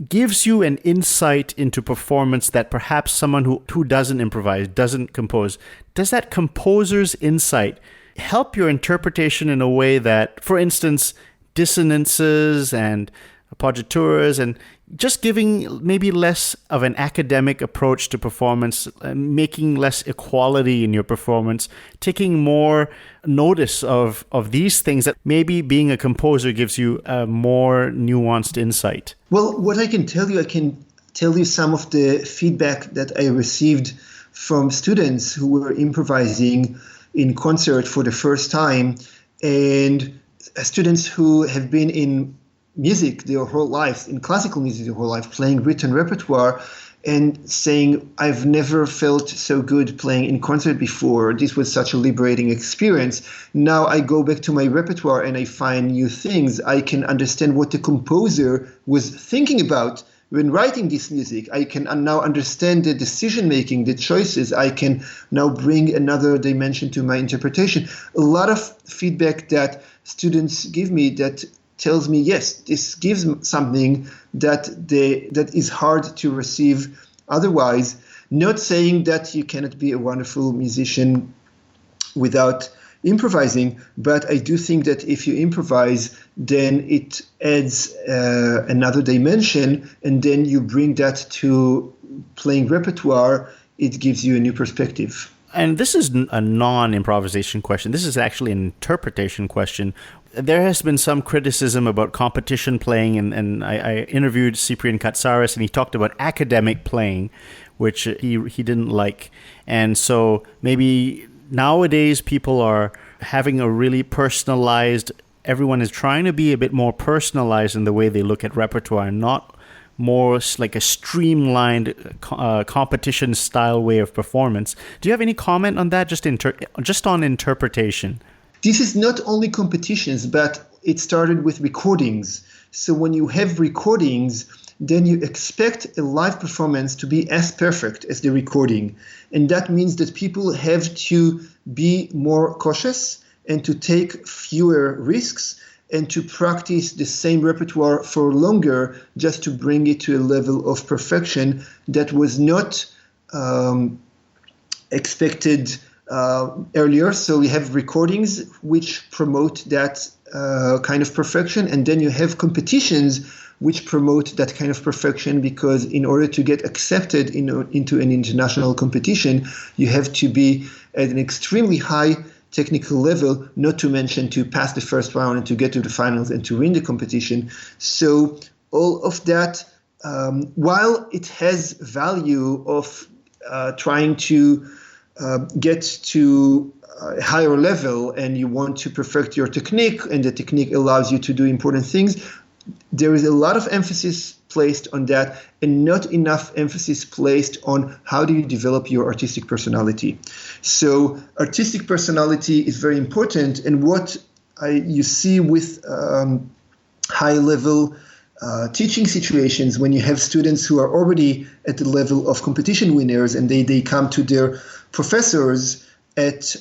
gives you an insight into performance that perhaps someone who doesn't improvise, doesn't compose, does that composer's insight help your interpretation in a way that, for instance, dissonances and appoggiaturas and just giving maybe less of an academic approach to performance, making less equality in your performance, taking more notice of these things that maybe being a composer gives you a more nuanced insight? Well, what I can tell you some of the feedback that I received from students who were improvising in concert for the first time, and students who have been in music their whole lives, in classical music their whole life, playing written repertoire, and saying, I've never felt so good playing in concert before. This was such a liberating experience. Now I go back to my repertoire and I find new things. I can understand what the composer was thinking about when writing this music, I can now understand the decision making, the choices. I can now bring another dimension to my interpretation. A lot of feedback that students give me that tells me, yes, this gives something that is hard to receive otherwise. Not saying that you cannot be a wonderful musician without improvising, but I do think that if you improvise, then it adds another dimension, and then you bring that to playing repertoire. It gives you a new perspective. And this is a non-improvisation question. This is actually an interpretation question. There has been some criticism about competition playing, and I interviewed Cyprian Katsaris, and he talked about academic playing, which he didn't like. And so maybe nowadays people are having a really personalized, everyone is trying to be a bit more personalized in the way they look at repertoire, not more like a streamlined competition style way of performance. Do you have any comment on that, just on interpretation? This is not only competitions, but it started with recordings. So when you have recordings, then you expect a live performance to be as perfect as the recording. And that means that people have to be more cautious and to take fewer risks and to practice the same repertoire for longer, just to bring it to a level of perfection that was not expected earlier. So we have recordings which promote that kind of perfection, and then you have competitions which promote that kind of perfection, because in order to get accepted into an international competition, you have to be at an extremely high technical level, not to mention to pass the first round and to get to the finals and to win the competition. So all of that, while it has value of trying to get to a higher level, and you want to perfect your technique, and the technique allows you to do important things, there is a lot of emphasis placed on that, and not enough emphasis placed on how do you develop your artistic personality. So artistic personality is very important, and what you see with high-level teaching situations, when you have students who are already at the level of competition winners, and they come to their professors at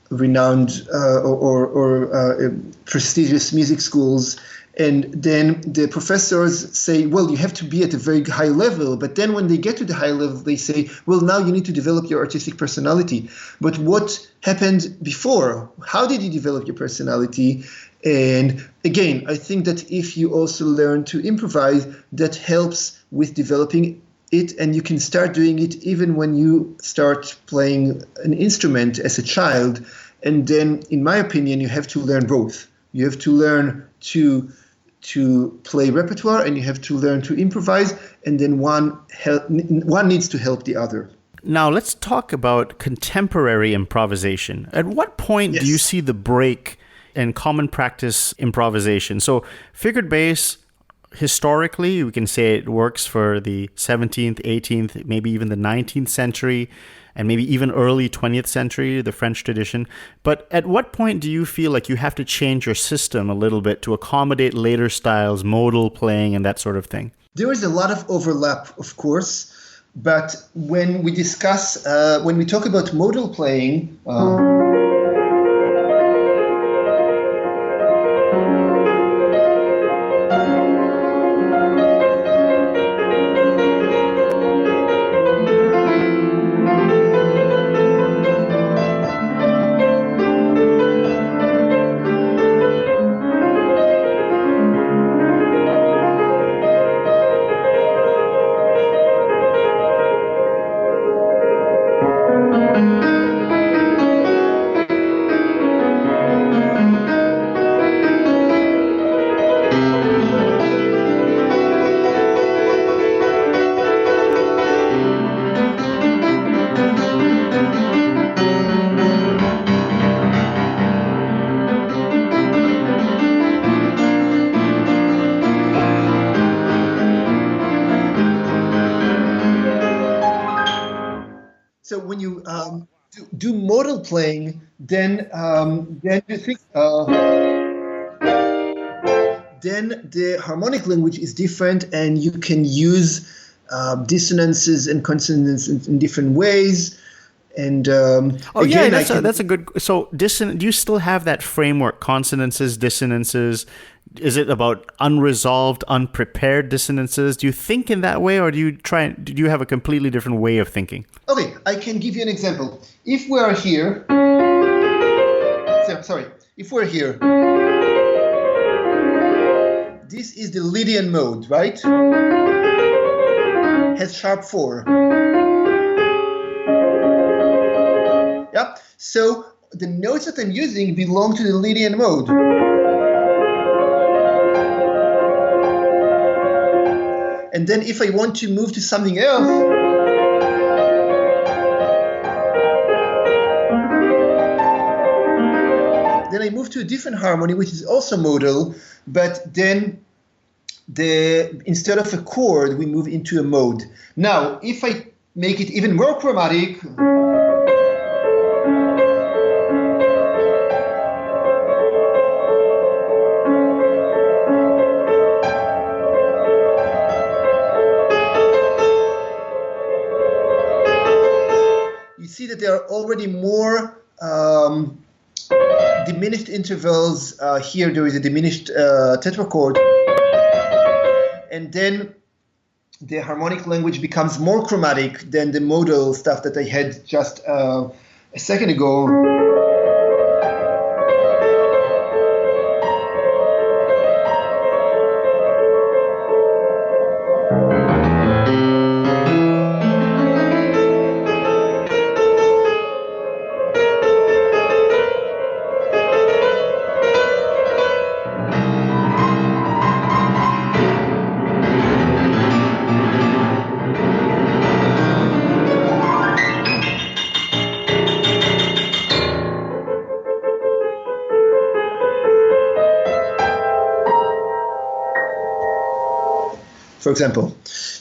renowned or prestigious music schools, and then the professors say, well, you have to be at a very high level. But then when they get to the high level, they say, well, now you need to develop your artistic personality. But what happened before? How did you develop your personality? And again, I think that if you also learn to improvise, that helps with developing it. And you can start doing it even when you start playing an instrument as a child. And then, in my opinion, you have to learn both. You have to learn to play repertoire, and you have to learn to improvise, and then one needs to help the other. Now let's talk about contemporary improvisation. At what point do you see the break in common practice improvisation? So figured bass, historically, we can say it works for the 17th, 18th, maybe even the 19th century, and maybe even early 20th century, the French tradition. But at what point do you feel like you have to change your system a little bit to accommodate later styles, modal playing, and that sort of thing? There is a lot of overlap, of course. But when we discuss, when we talk about modal playing, so when you do modal playing, then you think but then the harmonic language is different, and you can use dissonances and consonants in different ways. And again, that's a good. So, do you still have that framework? Consonances, dissonances. Is it about unresolved, unprepared dissonances? Do you think in that way, or do you have a completely different way of thinking? Okay, I can give you an example. If we are here, if we're here, this is the Lydian mode, right? Has sharp 4. Yeah. So the notes that I'm using belong to the Lydian mode. And then if I want to move to something else, then I move to a different harmony, which is also modal, but then instead of a chord, we move into a mode. Now, if I make it even more chromatic, see that there are already more diminished intervals. Here there is a diminished tetrachord. And then the harmonic language becomes more chromatic than the modal stuff that I had just a second ago. For example.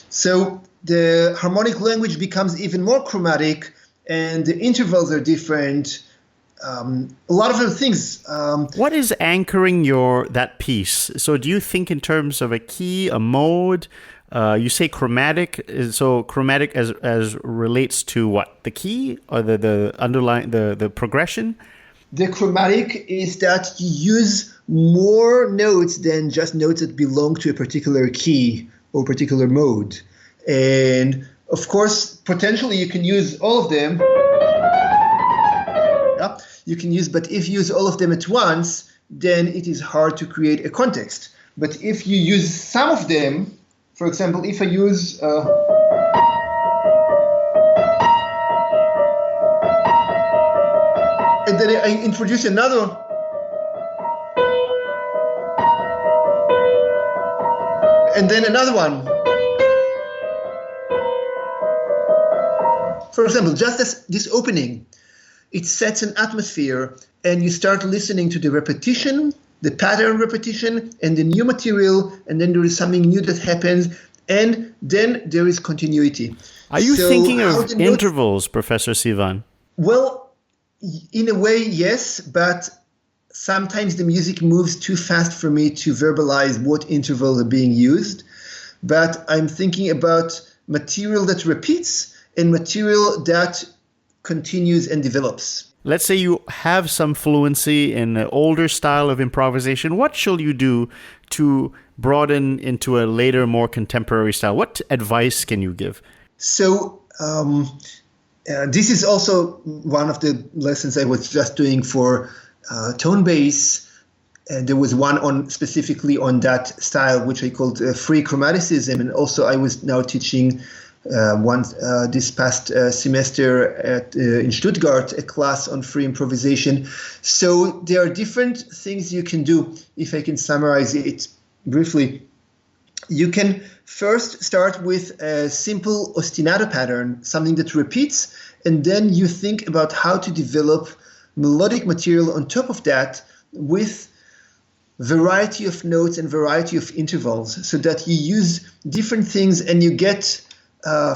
So the harmonic language becomes even more chromatic, and the intervals are different. A lot of other things. What is anchoring that piece? So do you think in terms of a key, a mode? You say chromatic. So chromatic as relates to what? The key or the underlying the progression? The chromatic is that you use more notes than just notes that belong to a particular key or particular mode. And of course, potentially you can use all of them. Yeah, you can use, but if you use all of them at once, then it is hard to create a context. But if you use some of them, for example, if I use and then I introduce another one. And then another one. For example, just as this opening, it sets an atmosphere, and you start listening to the repetition, the pattern repetition, and the new material, and then there is something new that happens, and then there is continuity. Are you thinking of intervals, Professor Sivan? Well, in a way, yes, but sometimes the music moves too fast for me to verbalize what intervals are being used. But I'm thinking about material that repeats and material that continues and develops. Let's say you have some fluency in an older style of improvisation. What shall you do to broaden into a later, more contemporary style? What advice can you give? So this is also one of the lessons I was just doing for tone bass. And there was one specifically on that style, which I called free chromaticism. And also I was now teaching this past semester in Stuttgart, a class on free improvisation. So there are different things you can do. If I can summarize it briefly, you can first start with a simple ostinato pattern, something that repeats, and then you think about how to develop melodic material on top of that with variety of notes and variety of intervals, so that you use different things and you get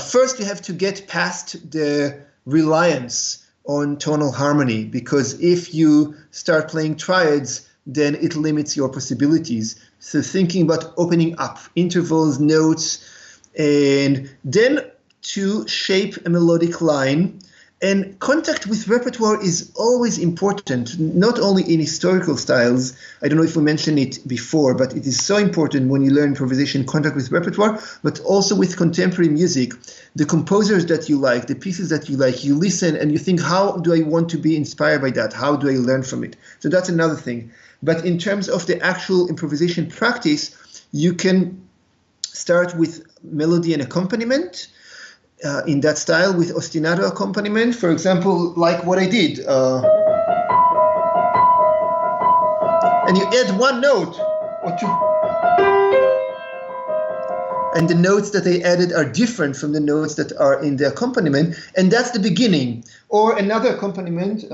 first you have to get past the reliance on tonal harmony, because if you start playing triads, then it limits your possibilities. So thinking about opening up intervals, notes, and then to shape a melodic line. And contact with repertoire is always important, not only in historical styles. I don't know if we mentioned it before, but it is so important when you learn improvisation, contact with repertoire, but also with contemporary music. The composers that you like, the pieces that you like, you listen and you think, how do I want to be inspired by that? How do I learn from it? So that's another thing. But in terms of the actual improvisation practice, you can start with melody and accompaniment. In that style with ostinato accompaniment, for example, like what I did. And you add one note or two. And the notes that I added are different from the notes that are in the accompaniment. And that's the beginning. Or another accompaniment.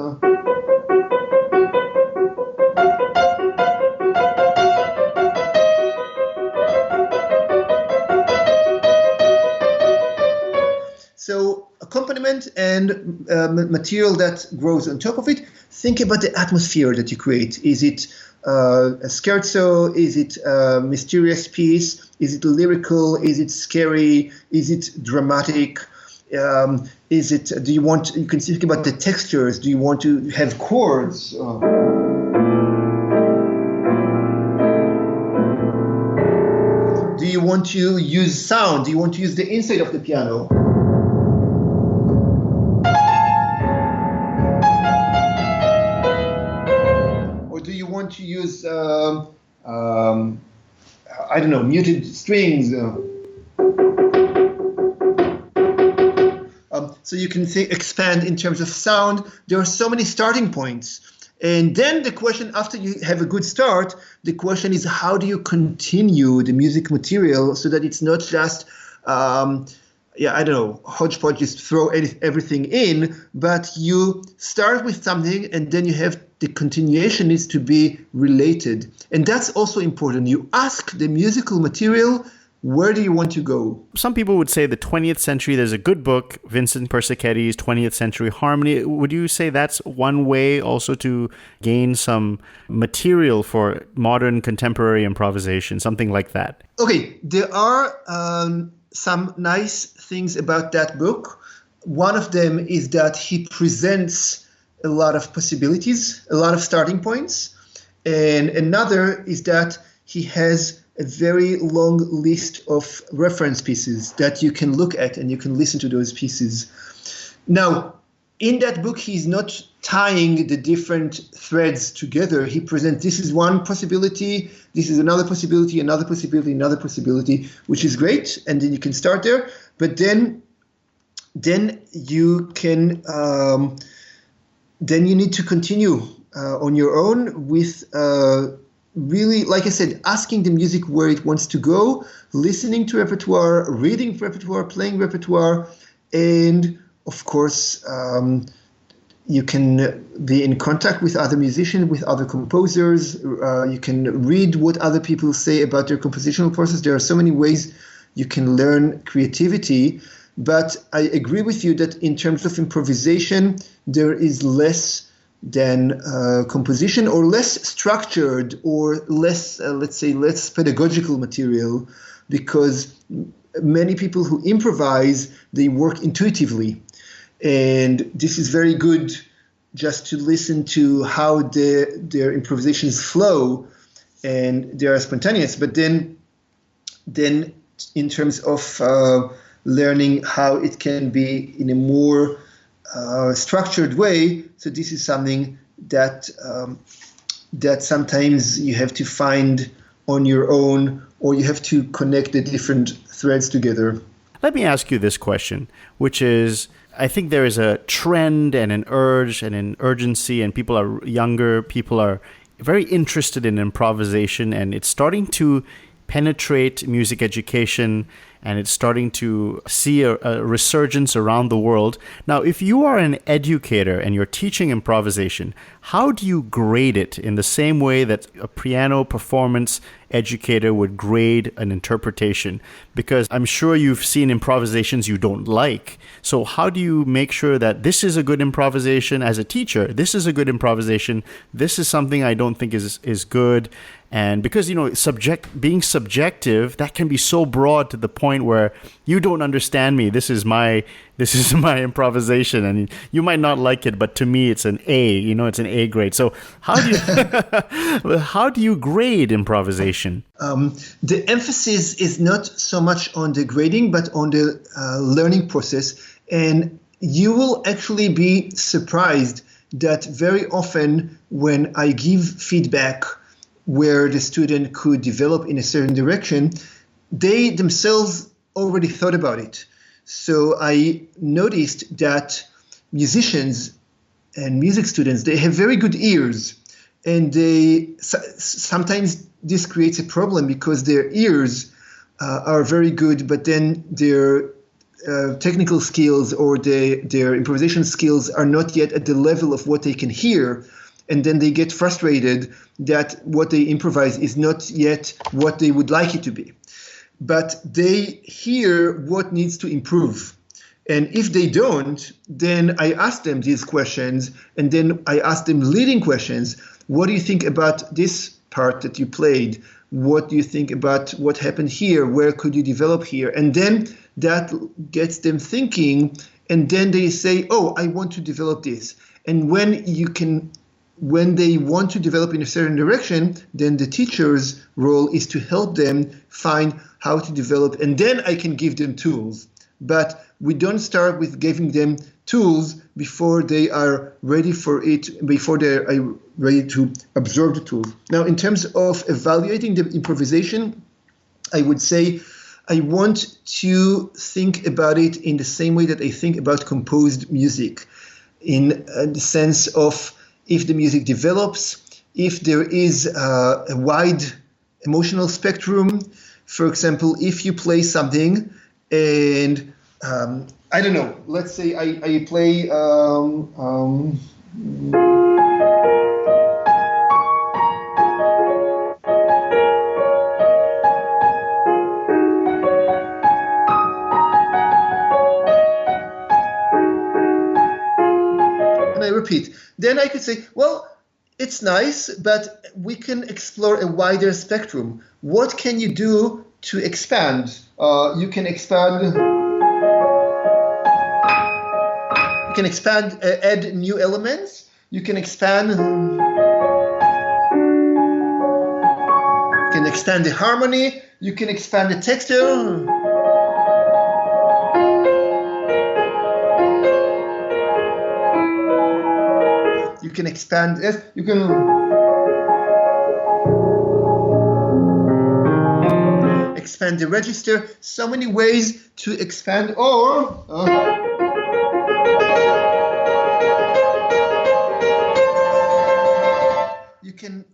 So accompaniment and material that grows on top of it. Think about the atmosphere that you create. Is it a scherzo? Is it a mysterious piece? Is it lyrical? Is it scary? Is it dramatic? You can think about the textures. Do you want to have chords? Do you want to use sound? Do you want to use the inside of the piano? To use, muted strings. So you can expand in terms of sound. There are so many starting points. And then the question, after you have a good start, the question is, how do you continue the music material so that it's not just, hodgepodge, just throw everything in, but you start with something and then you have the continuation needs to be related. And that's also important. You ask the musical material, where do you want to go? Some people would say the 20th century, there's a good book, Vincent Persichetti's 20th Century Harmony. Would you say that's one way also to gain some material for modern contemporary improvisation, something like that? Okay, there are some nice things about that book. One of them is that he presents a lot of possibilities, a lot of starting points. And another is that he has a very long list of reference pieces that you can look at and you can listen to those pieces. Now, in that book, he's not tying the different threads together. He presents, this is one possibility, this is another possibility, another possibility, another possibility, which is great. And then you can start there. But then you can... then you need to continue on your own with really, like I said, asking the music where it wants to go, listening to repertoire, reading repertoire, playing repertoire, and of course, you can be in contact with other musicians, with other composers. You can read what other people say about their compositional process. There are so many ways you can learn creativity. But I agree with you that in terms of improvisation, there is less than composition, or less structured, or less, less pedagogical material, because many people who improvise, they work intuitively. And this is very good just to listen to how their improvisations flow, and they are spontaneous. But then in terms of learning how it can be in a more structured way. So this is something that sometimes you have to find on your own, or you have to connect the different threads together. Let me ask you this question, which is, I think there is a trend and an urge and an urgency, and younger people are very interested in improvisation, and it's starting to penetrate music education. and it's starting to see a resurgence around the world. Now, if you are an educator and you're teaching improvisation, how do you grade it in the same way that a piano performance educator would grade an interpretation? Because I'm sure you've seen improvisations you don't like. So how do you make sure that this is a good improvisation as a teacher? This is a good improvisation. This is something I don't think is good. And because, being subjective, that can be so broad to the point where you don't understand me. This is my improvisation, and you might not like it, but to me, it's an A. It's an A grade. So how do you grade improvisation? The emphasis is not so much on the grading, but on the learning process. And you will actually be surprised that very often when I give feedback where the student could develop in a certain direction, they themselves already thought about it. So I noticed that musicians and music students, they have very good ears, and sometimes this creates a problem because their ears are very good, but then their technical skills or their improvisation skills are not yet at the level of what they can hear. And then they get frustrated that what they improvise is not yet what they would like it to be. But they hear what needs to improve. And if they don't, then I ask them these questions, and then I ask them leading questions. What do you think about this part that you played? What do you think about what happened here? Where could you develop here? And then that gets them thinking, and then they say, oh, I want to develop this. And when they want to develop in a certain direction, then the teacher's role is to help them find how to develop, and then I can give them tools. But we don't start with giving them tools before they are ready for it, before they are ready to absorb the tools. Now, in terms of evaluating the improvisation, I would say I want to think about it in the same way that I think about composed music, in the sense of if the music develops, if there is a wide emotional spectrum. For example, if you play something and, I don't know, let's say I play, and I repeat, then I could say, well, it's nice, but we can explore a wider spectrum. What can you do to expand? You can expand, add new elements. You can expand the harmony. You can expand the texture. You can expand it. You can expand the register. So many ways to expand, or you can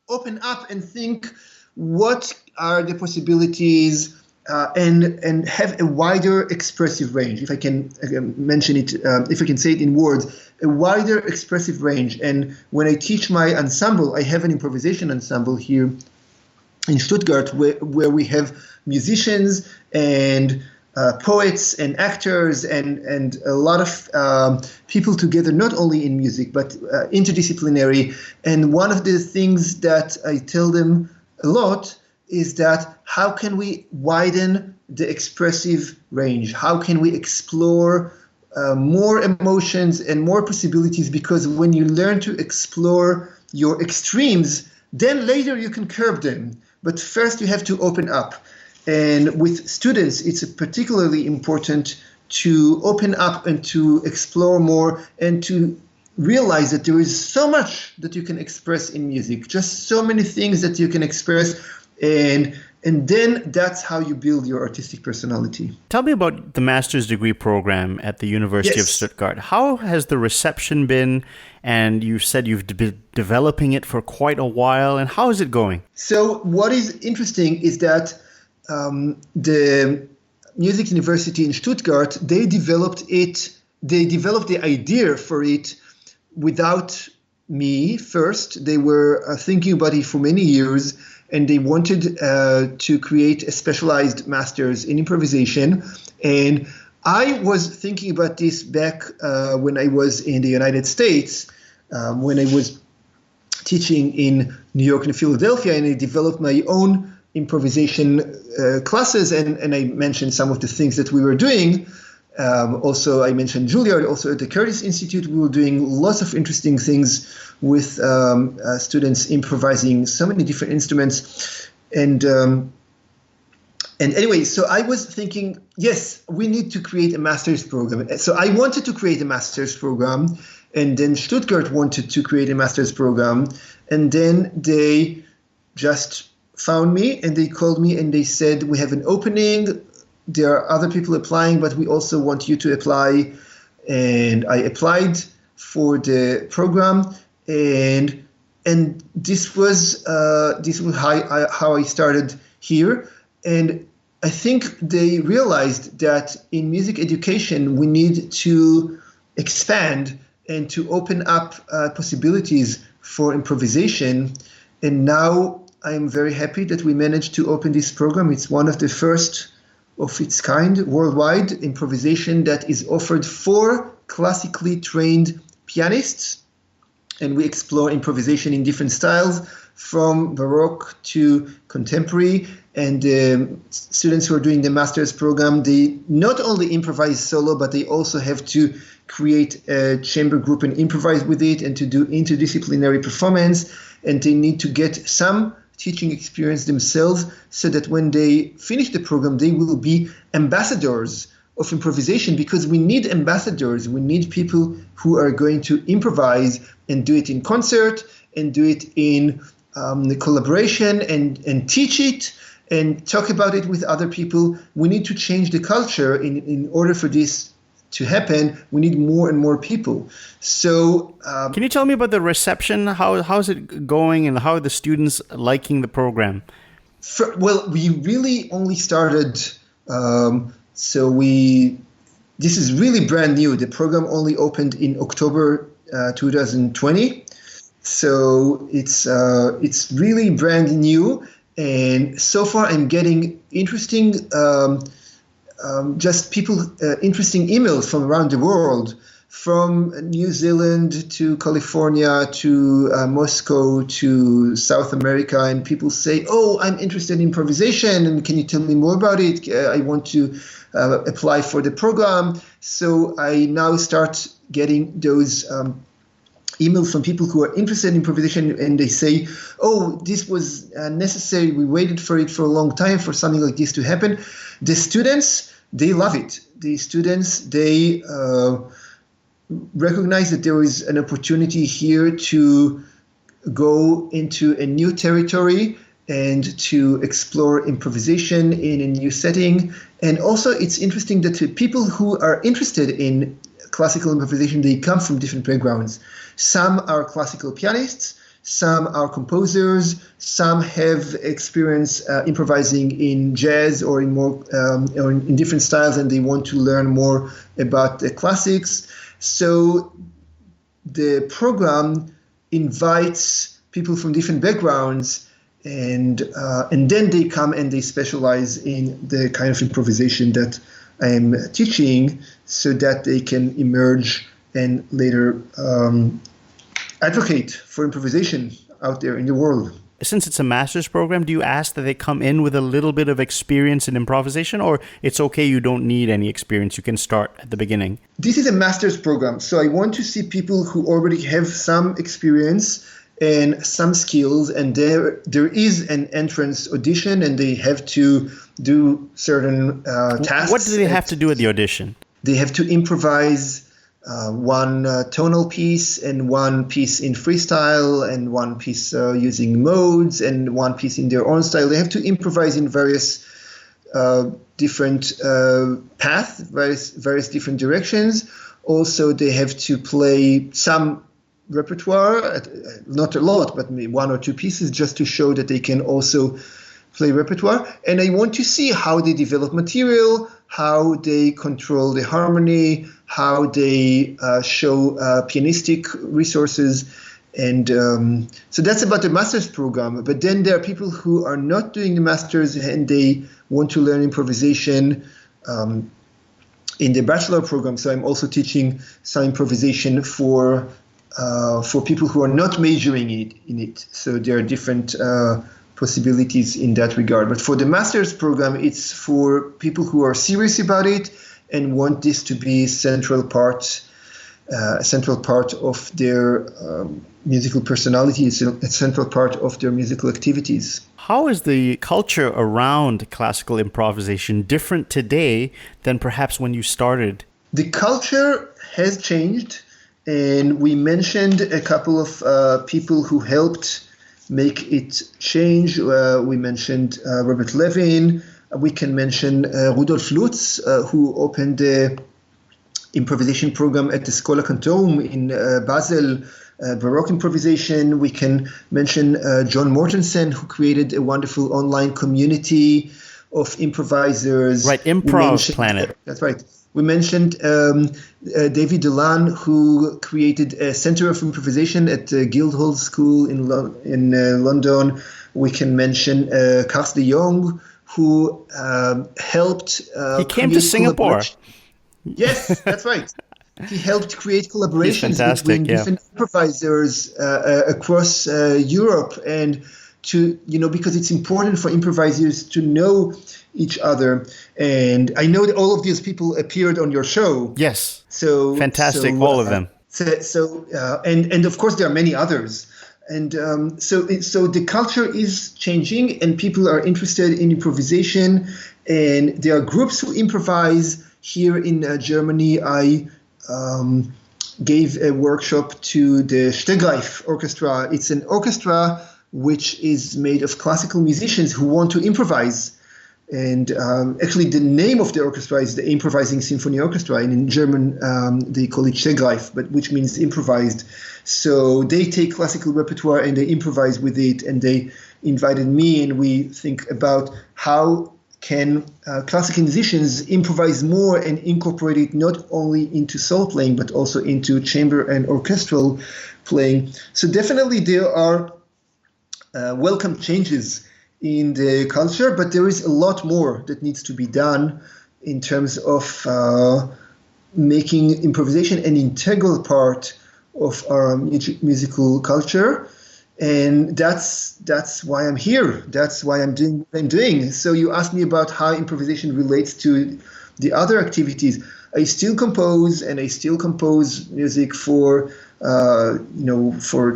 open up and think what are the possibilities, and have a wider expressive range. If I can mention it, if I can say it in words, a wider expressive range. And when I teach my ensemble, I have an improvisation ensemble here in Stuttgart where we have musicians and poets and actors and a lot of people together, not only in music, but interdisciplinary. And one of the things that I tell them a lot is that how can we widen the expressive range? How can we explore more emotions and more possibilities? Because when you learn to explore your extremes, then later you can curb them. But first you have to open up. And with students, it's particularly important to open up and to explore more and to realize that there is so much that you can express in music, just so many things that you can express. And then that's how you build your artistic personality. Tell me about the master's degree program at the University of Stuttgart. How has the reception been? And you said you've been developing it for quite a while. And how is it going? So what is interesting is that the music university in Stuttgart, they developed it. They developed the idea for it without me first. They were thinking about it for many years, and they wanted to create a specialized master's in improvisation. And I was thinking about this back when I was in the United States, when I was teaching in New York and Philadelphia, and I developed my own improvisation classes, and I mentioned some of the things that we were doing. Also, I mentioned Juilliard. Also, at the Curtis Institute, we were doing lots of interesting things with students improvising so many different instruments. And anyway, so I was thinking, yes, we need to create a master's program. So I wanted to create a master's program, and then Stuttgart wanted to create a master's program, and then they just found me and they called me and they said, we have an opening. There are other people applying, but we also want you to apply. And I applied for the program, and this was how I started here. And I think they realized that in music education we need to expand and to open up possibilities for improvisation. And now I'm very happy that we managed to open this program. It's one of the first of its kind worldwide, improvisation that is offered for classically trained pianists. And we explore improvisation in different styles, from Baroque to contemporary. And students who are doing the master's program, they not only improvise solo, but they also have to create a chamber group and improvise with it, and to do interdisciplinary performance. And they need to get some teaching experience themselves, so that when they finish the program, they will be ambassadors of improvisation, because we need ambassadors. We need people who are going to improvise and do it in concert and do it in the collaboration and teach it and talk about it with other people. We need to change the culture. In order for this to happen, we need more and more people. So can you tell me about the reception? How's it going, and how are the students liking the program? Well, we really only started, this is really brand new. The program only opened in October 2020. So it's really brand new. And so far I'm getting interesting interesting emails from around the world, from New Zealand to California to Moscow to South America, and people say, oh, I'm interested in improvisation, and can you tell me more about it? I want to apply for the program. So I now start getting those emails from people who are interested in improvisation, and they say, oh, this was necessary. We waited for it for a long time for something like this to happen. The students, they love it. The students, they recognize that there is an opportunity here to go into a new territory and to explore improvisation in a new setting. And also it's interesting that people who are interested in classical improvisation, they come from different backgrounds. Some are classical pianists, some are composers, some have experience improvising in jazz or in more or in different styles, and they want to learn more about the classics. So the program invites people from different backgrounds, and then they come and they specialize in the kind of improvisation that I am teaching, so that they can emerge and later advocate for improvisation out there in the world. Since it's a master's program, do you ask that they come in with a little bit of experience in improvisation, or it's okay, you don't need any experience, you can start at the beginning? This is a master's program, so I want to see people who already have some experience and some skills, and there is an entrance audition, and they have to do certain tasks. What do they have to do at the audition? They have to improvise one tonal piece, and one piece in freestyle, and one piece using modes, and one piece in their own style. They have to improvise in various different paths, various different directions. Also, they have to play some repertoire, not a lot, but maybe one or two pieces, just to show that they can also play repertoire. And I want to see how they develop material, how they control the harmony, how they show pianistic resources. And so that's about the master's program. But then there are people who are not doing the master's and they want to learn improvisation in the bachelor program. So I'm also teaching some improvisation for people who are not majoring in it. So there are different possibilities in that regard. But for the master's program, it's for people who are serious about it and want this to be a central part of their musical personality, is a central part of their musical activities. How is the culture around classical improvisation different today than perhaps when you started? The culture has changed, and we mentioned a couple of people who helped make it change. We mentioned Robert Levin. We can mention Rudolf Lutz, who opened the improvisation program at the Schola Cantorum in Basel, Baroque improvisation. We can mention John Mortensen, who created a wonderful online community of improvisers. Right, Improv Planet. That's right. We mentioned David Delan, who created a Center of Improvisation at the Guildhall School in London. We can mention Carl de Jong, who helped he came to Singapore. Yes, that's right. He helped create collaborations between different improvisers across Europe, and because it's important for improvisers to know each other. And I know that all of these people appeared on your show. Yes. So fantastic, all of them. And of course there are many others. And so the culture is changing, and people are interested in improvisation, and there are groups who improvise. Here in Germany, I gave a workshop to the Stegreif Orchestra. It's an orchestra which is made of classical musicians who want to improvise. And actually, the name of the orchestra is the Improvising Symphony Orchestra, and in German they call it Stegreif, but which means improvised. So they take classical repertoire and they improvise with it, and they invited me, and we think about how can classical musicians improvise more and incorporate it not only into solo playing, but also into chamber and orchestral playing. So definitely there are welcome changes in the culture, but there is a lot more that needs to be done in terms of making improvisation an integral part of our musical culture. And that's why I'm here. That's why I'm doing what I'm doing. So you asked me about how improvisation relates to the other activities. I still compose, and I still compose music for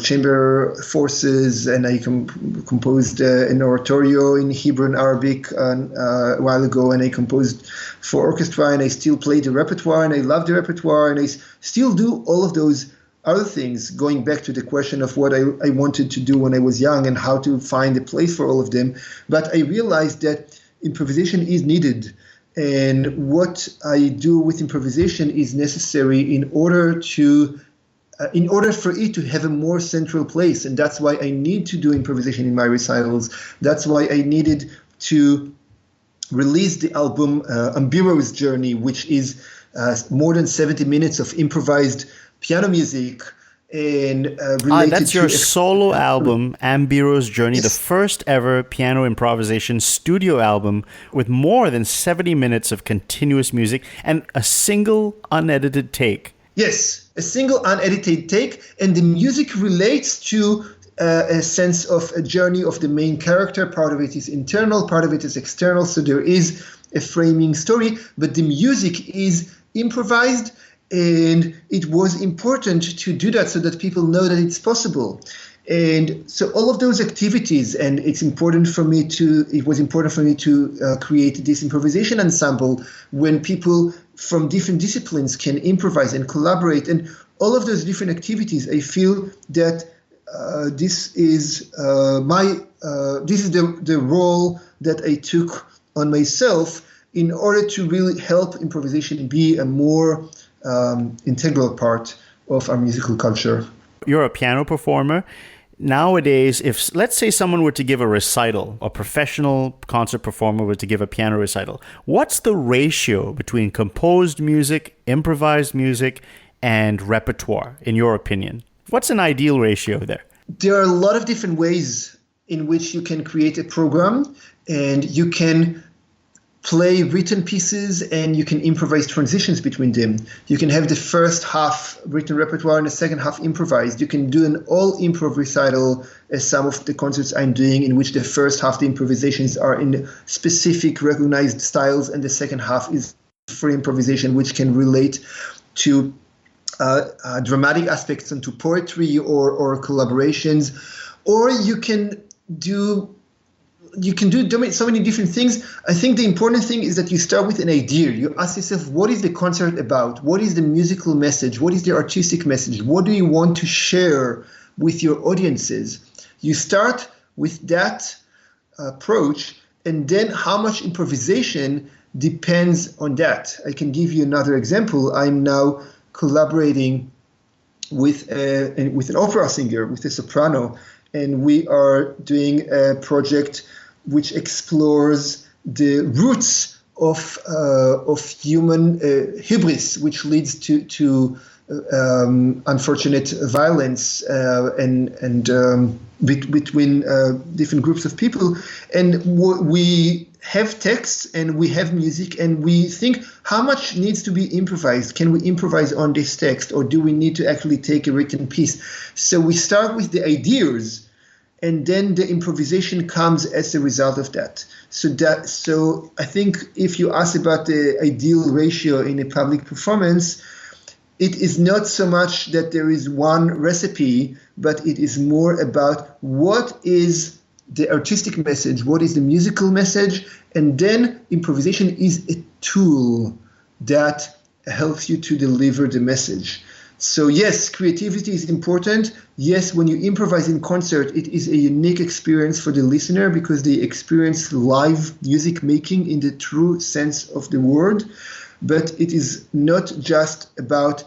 chamber forces, and I composed an oratorio in Hebrew and Arabic a while ago, and I composed for orchestra, and I still play the repertoire, and I love the repertoire, and I still do all of those other things, going back to the question of what I wanted to do when I was young and how to find a place for all of them. But I realized that improvisation is needed. And what I do with improvisation is necessary in order for it to have a more central place. And that's why I need to do improvisation in my recitals. That's why I needed to release the album Ambiro's Journey, which is more than 70 minutes of improvised piano music, and related that's your solo album, Ambiro's Journey, yes. The first ever piano improvisation studio album with more than 70 minutes of continuous music and a single unedited take. Yes, a single unedited take, and the music relates to a sense of a journey of the main character. Part of it is internal, part of it is external, so there is a framing story, but the music is improvised. And it was important to do that so that people know that it's possible. And so all of those activities, and it was important for me to create this improvisation ensemble when people from different disciplines can improvise and collaborate. And all of those different activities, I feel that this is the role that I took on myself in order to really help improvisation be a more integral part of our musical culture. You're a piano performer. nowadays, if let's say someone were to give a recital, a professional concert performer were to give a piano recital, what's the ratio between composed music, improvised music, and repertoire, in your opinion? What's an ideal ratio there? There are a lot of different ways in which you can create a program, and you can play written pieces and you can improvise transitions between them. You can have the first half written repertoire and the second half improvised. You can do an all improv recital, as some of the concerts I'm doing, in which the first half, the improvisations are in specific recognized styles, and the second half is free improvisation, which can relate to dramatic aspects and to poetry or collaborations. Or you can do so many different things. I think the important thing is that you start with an idea. You ask yourself, what is the concert about? What is the musical message? What is the artistic message? What do you want to share with your audiences? You start with that approach, and then how much improvisation depends on that. I can give you another example. I'm now collaborating with an opera singer, with a soprano, and we are doing a project which explores the roots of human hubris, which leads to unfortunate violence between different groups of people. And we have texts and we have music, and we think, how much needs to be improvised? Can we improvise on this text, or do we need to actually take a written piece? So we start with the ideas, and then the improvisation comes as a result of that. So I think if you ask about the ideal ratio in a public performance, it is not so much that there is one recipe, but it is more about what is the artistic message, what is the musical message, and then improvisation is a tool that helps you to deliver the message. So yes, creativity is important. Yes, when you improvise in concert, it is a unique experience for the listener because they experience live music making in the true sense of the word. But it is not just about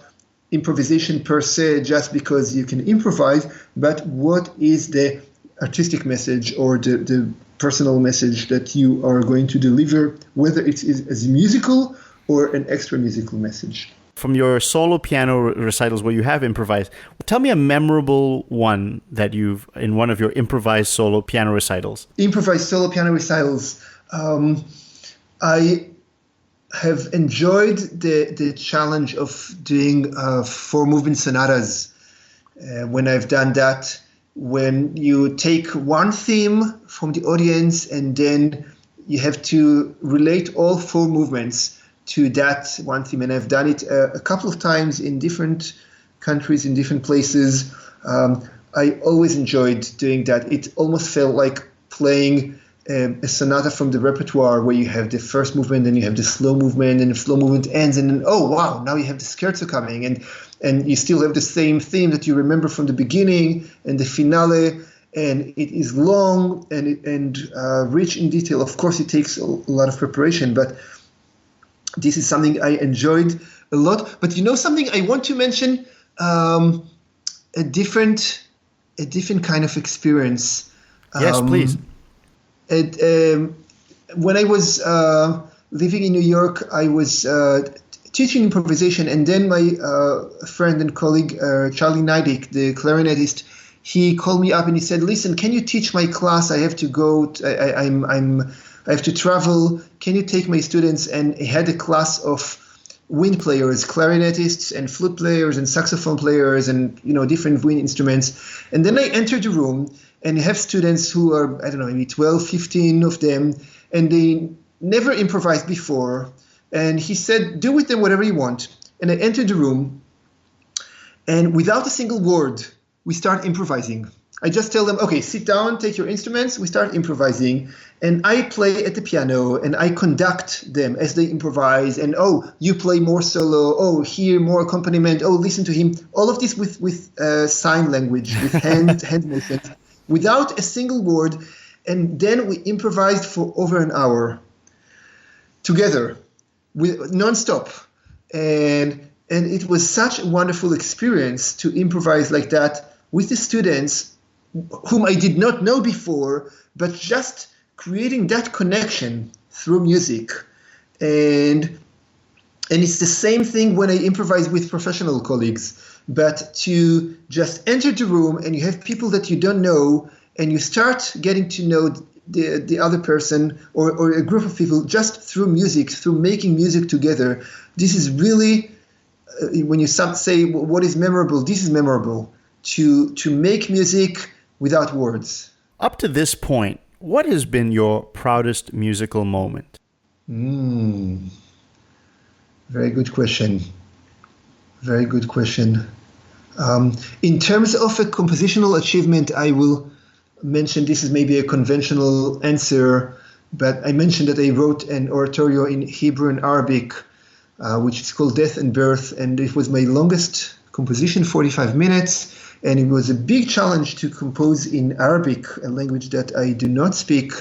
improvisation per se, just because you can improvise, but what is the artistic message or the personal message that you are going to deliver, whether it is as a musical or an extra musical message. From your solo piano recitals where you have improvised, tell me a memorable one that you've, in one of your improvised solo piano recitals. Improvised solo piano recitals. I have enjoyed the challenge of doing 4-movement sonatas. When I've done that, when you take one theme from the audience and then you have to relate all 4 movements to that one theme. And I've done it a couple of times in different countries, in different places. I always enjoyed doing that. It almost felt like playing a sonata from the repertoire, where you have the first movement, then you have the slow movement, and the slow movement ends, and then, oh, wow, now you have the scherzo coming, and you still have the same theme that you remember from the beginning, and the finale, and it is long and rich in detail. Of course, it takes a lot of preparation, but this is something I enjoyed a lot. But you know something, I want to mention a different kind of experience. Yes, please. When I was living in New York, I was teaching improvisation, and then my friend and colleague Charlie Neidig, the clarinetist, he called me up and he said, "Listen, can you teach my class? I have to go. I have to travel. Can you take my students?" And he had a class of wind players, clarinetists, and flute players, and saxophone players, and different wind instruments. And then I entered the room, and you have students who are, I don't know, maybe 12, 15 of them, and they never improvised before. And he said, "Do with them whatever you want." And I entered the room, and without a single word, we start improvising. I just tell them, okay, sit down, take your instruments, we start improvising, and I play at the piano, and I conduct them as they improvise, and you play more solo, here more accompaniment, listen to him. All of this with sign language, with hand movement, without a single word, and then we improvised for over an hour together, non-stop, and it was such a wonderful experience to improvise like that with the students. whom I did not know before, but just creating that connection through music. And it's the same thing when I improvise with professional colleagues, but to just enter the room and you have people that you don't know and you start getting to know the other person or a group of people just through music, through making music together. This is really, when you say what is memorable, this is memorable, to make music without words. Up to this point, what has been your proudest musical moment? Very good question. Very good question. In terms of a compositional achievement, I will mention, this is maybe a conventional answer, but I mentioned that I wrote an oratorio in Hebrew and Arabic, which is called Death and Birth, and it was my longest composition, 45 minutes, and it was a big challenge to compose in Arabic, a language that I do not speak,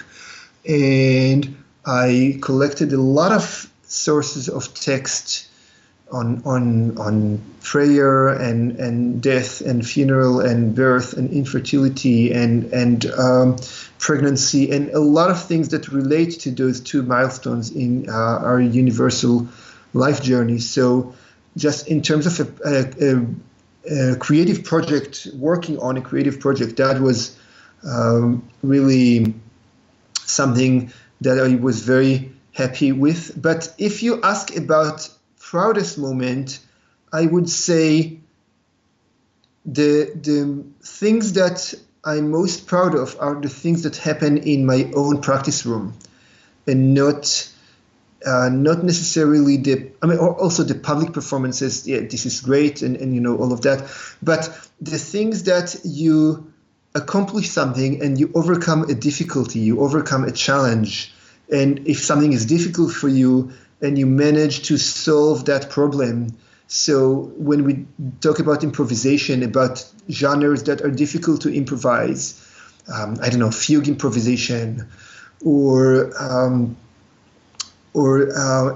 and I collected a lot of sources of text on prayer and death and funeral and birth and infertility and pregnancy and a lot of things that relate to those two milestones in our universal life journey. So just in terms of a creative project, working on a creative project, that was really something that I was very happy with. But if you ask about proudest moment, I would say the things that I'm most proud of are the things that happen in my own practice room, and not necessarily also the public performances. Yeah, this is great, and all of that. But the things that you accomplish something and you overcome a difficulty, you overcome a challenge, and if something is difficult for you, and you manage to solve that problem. So when we talk about improvisation, about genres that are difficult to improvise, fugue improvisation, or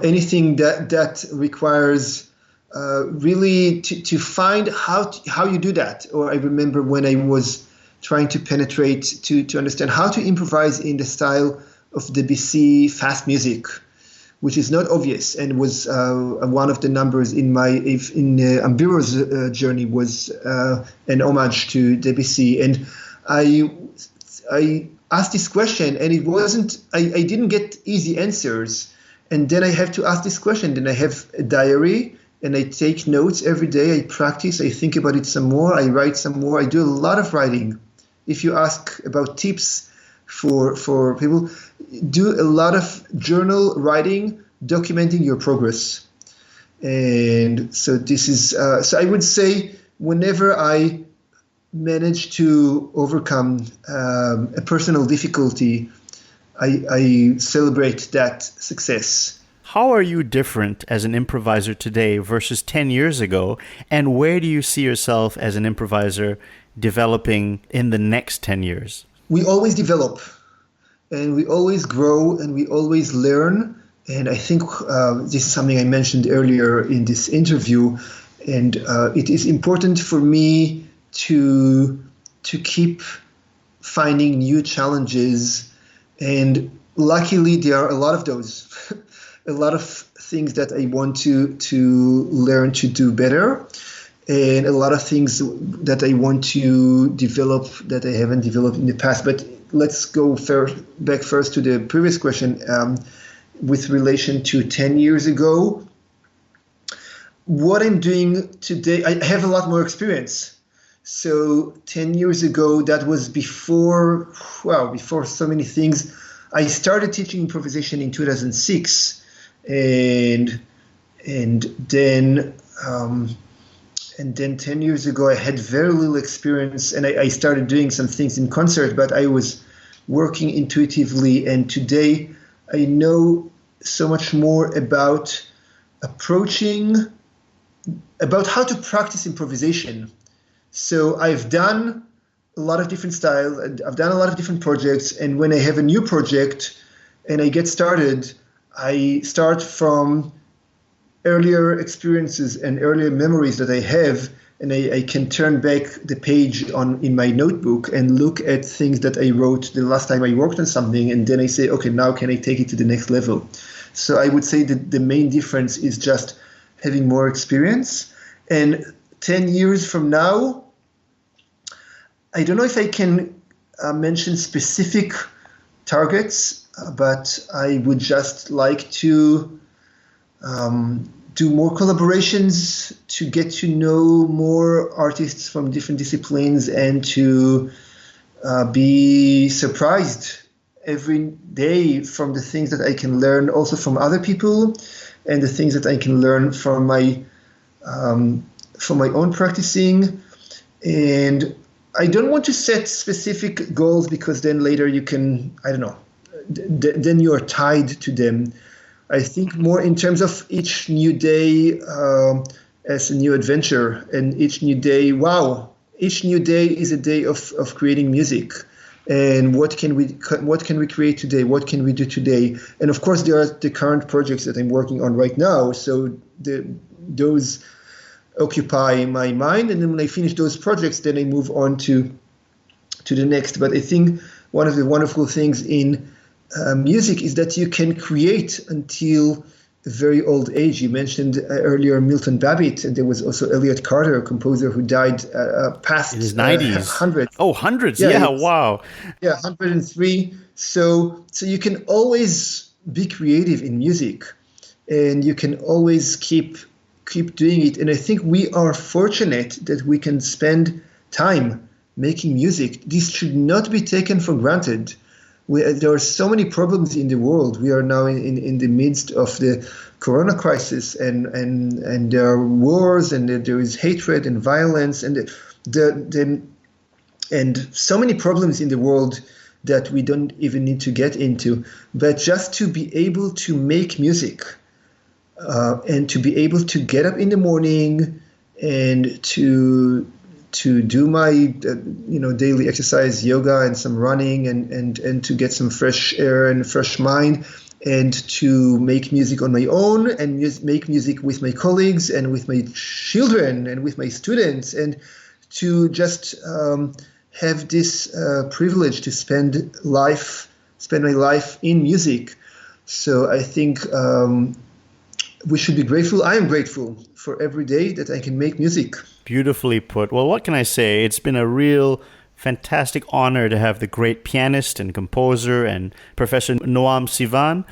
anything that requires really to find how you do that. Or I remember when I was trying to penetrate to understand how to improvise in the style of Debussy fast music, which is not obvious, and was one of the numbers in Ambiro's journey was an homage to Debussy. And I asked this question, and it wasn't. I didn't get easy answers. And then I have to ask this question. Then I have a diary, and I take notes every day. I practice. I think about it some more. I write some more. I do a lot of writing. If you ask about tips for people, do a lot of journal writing, documenting your progress. And so this is, so I would say whenever I manage to overcome a personal difficulty, I celebrate that success. How are you different as an improviser today versus 10 years ago? And where do you see yourself as an improviser developing in the next 10 years? We always develop, and we always grow, and we always learn. And I think this is something I mentioned earlier in this interview. And it is important for me to keep finding new challenges. And luckily, there are a lot of those, a lot of things that I want to learn to do better, and a lot of things that I want to develop that I haven't developed in the past. But let's go back first to the previous question with relation to 10 years ago. What I'm doing today, I have a lot more experience. So 10 years ago, that was before so many things. I started teaching improvisation in 2006, and then 10 years ago, I had very little experience, and I started doing some things in concert, but I was working intuitively. And today, I know so much more about how to practice improvisation. So I've done a lot of different styles, and I've done a lot of different projects. And when I have a new project and I get started, I start from earlier experiences and earlier memories that I have, and I can turn back the page in my notebook and look at things that I wrote the last time I worked on something, and then I say, okay, now can I take it to the next level? So I would say that the main difference is just having more experience. And 10 years from now, I don't know if I can mention specific targets, but I would just like to do more collaborations, to get to know more artists from different disciplines, and to be surprised every day from the things that I can learn also from other people, and the things that I can learn from my own practicing. And I don't want to set specific goals, because then later you can, I don't know, then you are tied to them. I think more in terms of each new day as a new adventure, and each new day, each new day is a day of creating music. And what can we create today? What can we do today? And of course, there are the current projects that I'm working on right now. So those occupy my mind. And then when I finish those projects, then I move on to the next. But I think one of the wonderful things in music is that you can create until a very old age. You mentioned earlier Milton Babbitt, and there was also Juilliard Curtis, a composer who died past in his 90s. 100. Oh, hundreds. Yeah, wow. Yeah, 103. So you can always be creative in music, and you can always keep doing it. And I think we are fortunate that we can spend time making music. This should not be taken for granted. There are so many problems in the world. We are now in the midst of the corona crisis, and there are wars, and there is hatred and violence, and and so many problems in the world that we don't even need to get into. But just to be able to make music, and to be able to get up in the morning and to do my daily exercise, yoga, and some running, and to get some fresh air and fresh mind, and to make music on my own, and make music with my colleagues and with my children and with my students, and to just have this privilege to spend my life in music. So I think we should be grateful. I am grateful for every day that I can make music. Beautifully put. Well, what can I say? It's been a real fantastic honor to have the great pianist and composer and Professor Noam Sivan.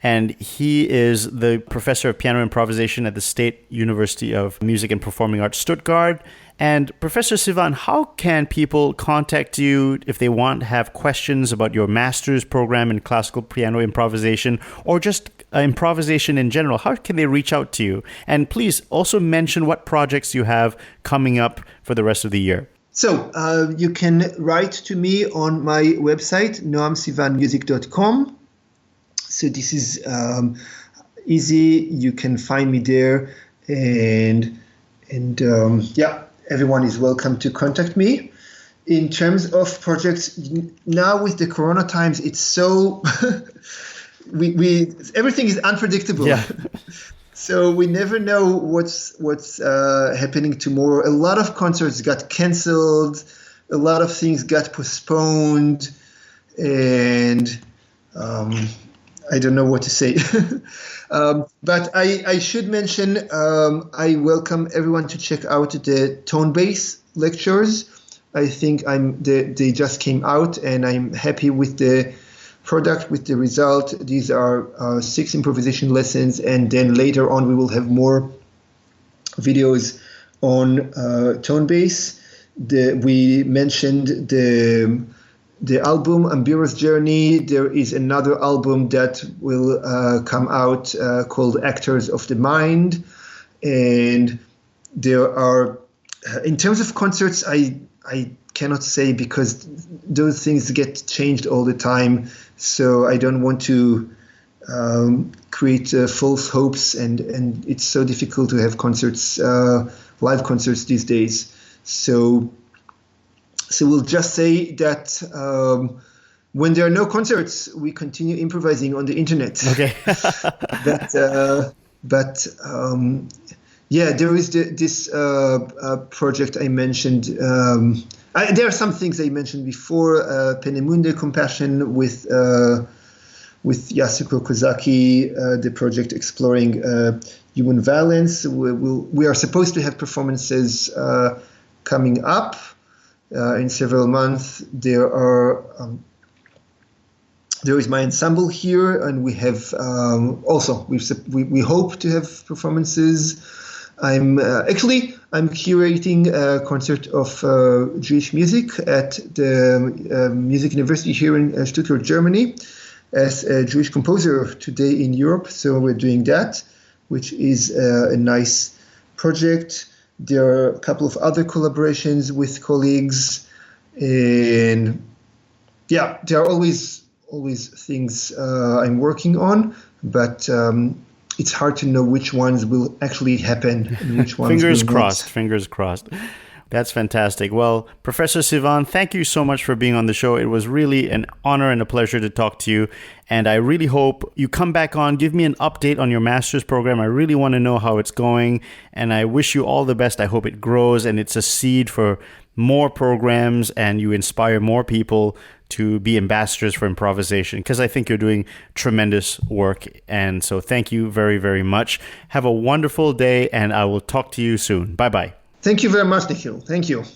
And he is the professor of piano improvisation at the State University of Music and Performing Arts, Stuttgart. And Professor Sivan, how can people contact you if they want to have questions about your master's program in classical piano improvisation, or just improvisation in general? How can they reach out to you? And please also mention what projects you have coming up for the rest of the year. So you can write to me on my website, noamsivanmusic.com. So this is easy. You can find me there, and everyone is welcome to contact me. In terms of projects, now with the Corona times, it's so we everything is unpredictable. Yeah. So we never know what's happening tomorrow. A lot of concerts got canceled. A lot of things got postponed, and I don't know what to say. But I should mention I welcome everyone to check out the tone bass lectures. I think they just came out, and I'm happy with the product, with the result. These are 6 improvisation lessons, and then later on we will have more videos on tone bass. We mentioned the album Ambira's Journey. There is another album that will come out called Actors of the Mind. And there are, in terms of concerts, I cannot say, because those things get changed all the time. So I don't want to create false hopes, and it's so difficult to have concerts, live concerts these days. So we'll just say that when there are no concerts, we continue improvising on the internet. Okay. But Yeah, there is this project I mentioned. There are some things I mentioned before. Penemunde Compassion with Yasuko Kozaki, the project exploring human violence. We are supposed to have performances coming up in several months. There is my ensemble here, and we have also we hope to have performances. I'm curating a concert of Jewish music at the Music University here in Stuttgart, Germany, as a Jewish composer today in Europe. So we're doing that, which is a nice project. There are a couple of other collaborations with colleagues, and yeah, there are always things I'm working on, but it's hard to know which ones will actually happen and which ones Fingers will crossed, not. fingers crossed. That's fantastic. Well, Professor Sivan, thank you so much for being on the show. It was really an honor and a pleasure to talk to you. And I really hope you come back on, give me an update on your master's program. I really want to know how it's going. And I wish you all the best. I hope it grows and it's a seed for more programs and you inspire more people to be ambassadors for improvisation, because I think you're doing tremendous work. And so thank you very, very much. Have a wonderful day, and I will talk to you soon. Bye-bye. Thank you very much, Nikhil. Thank you.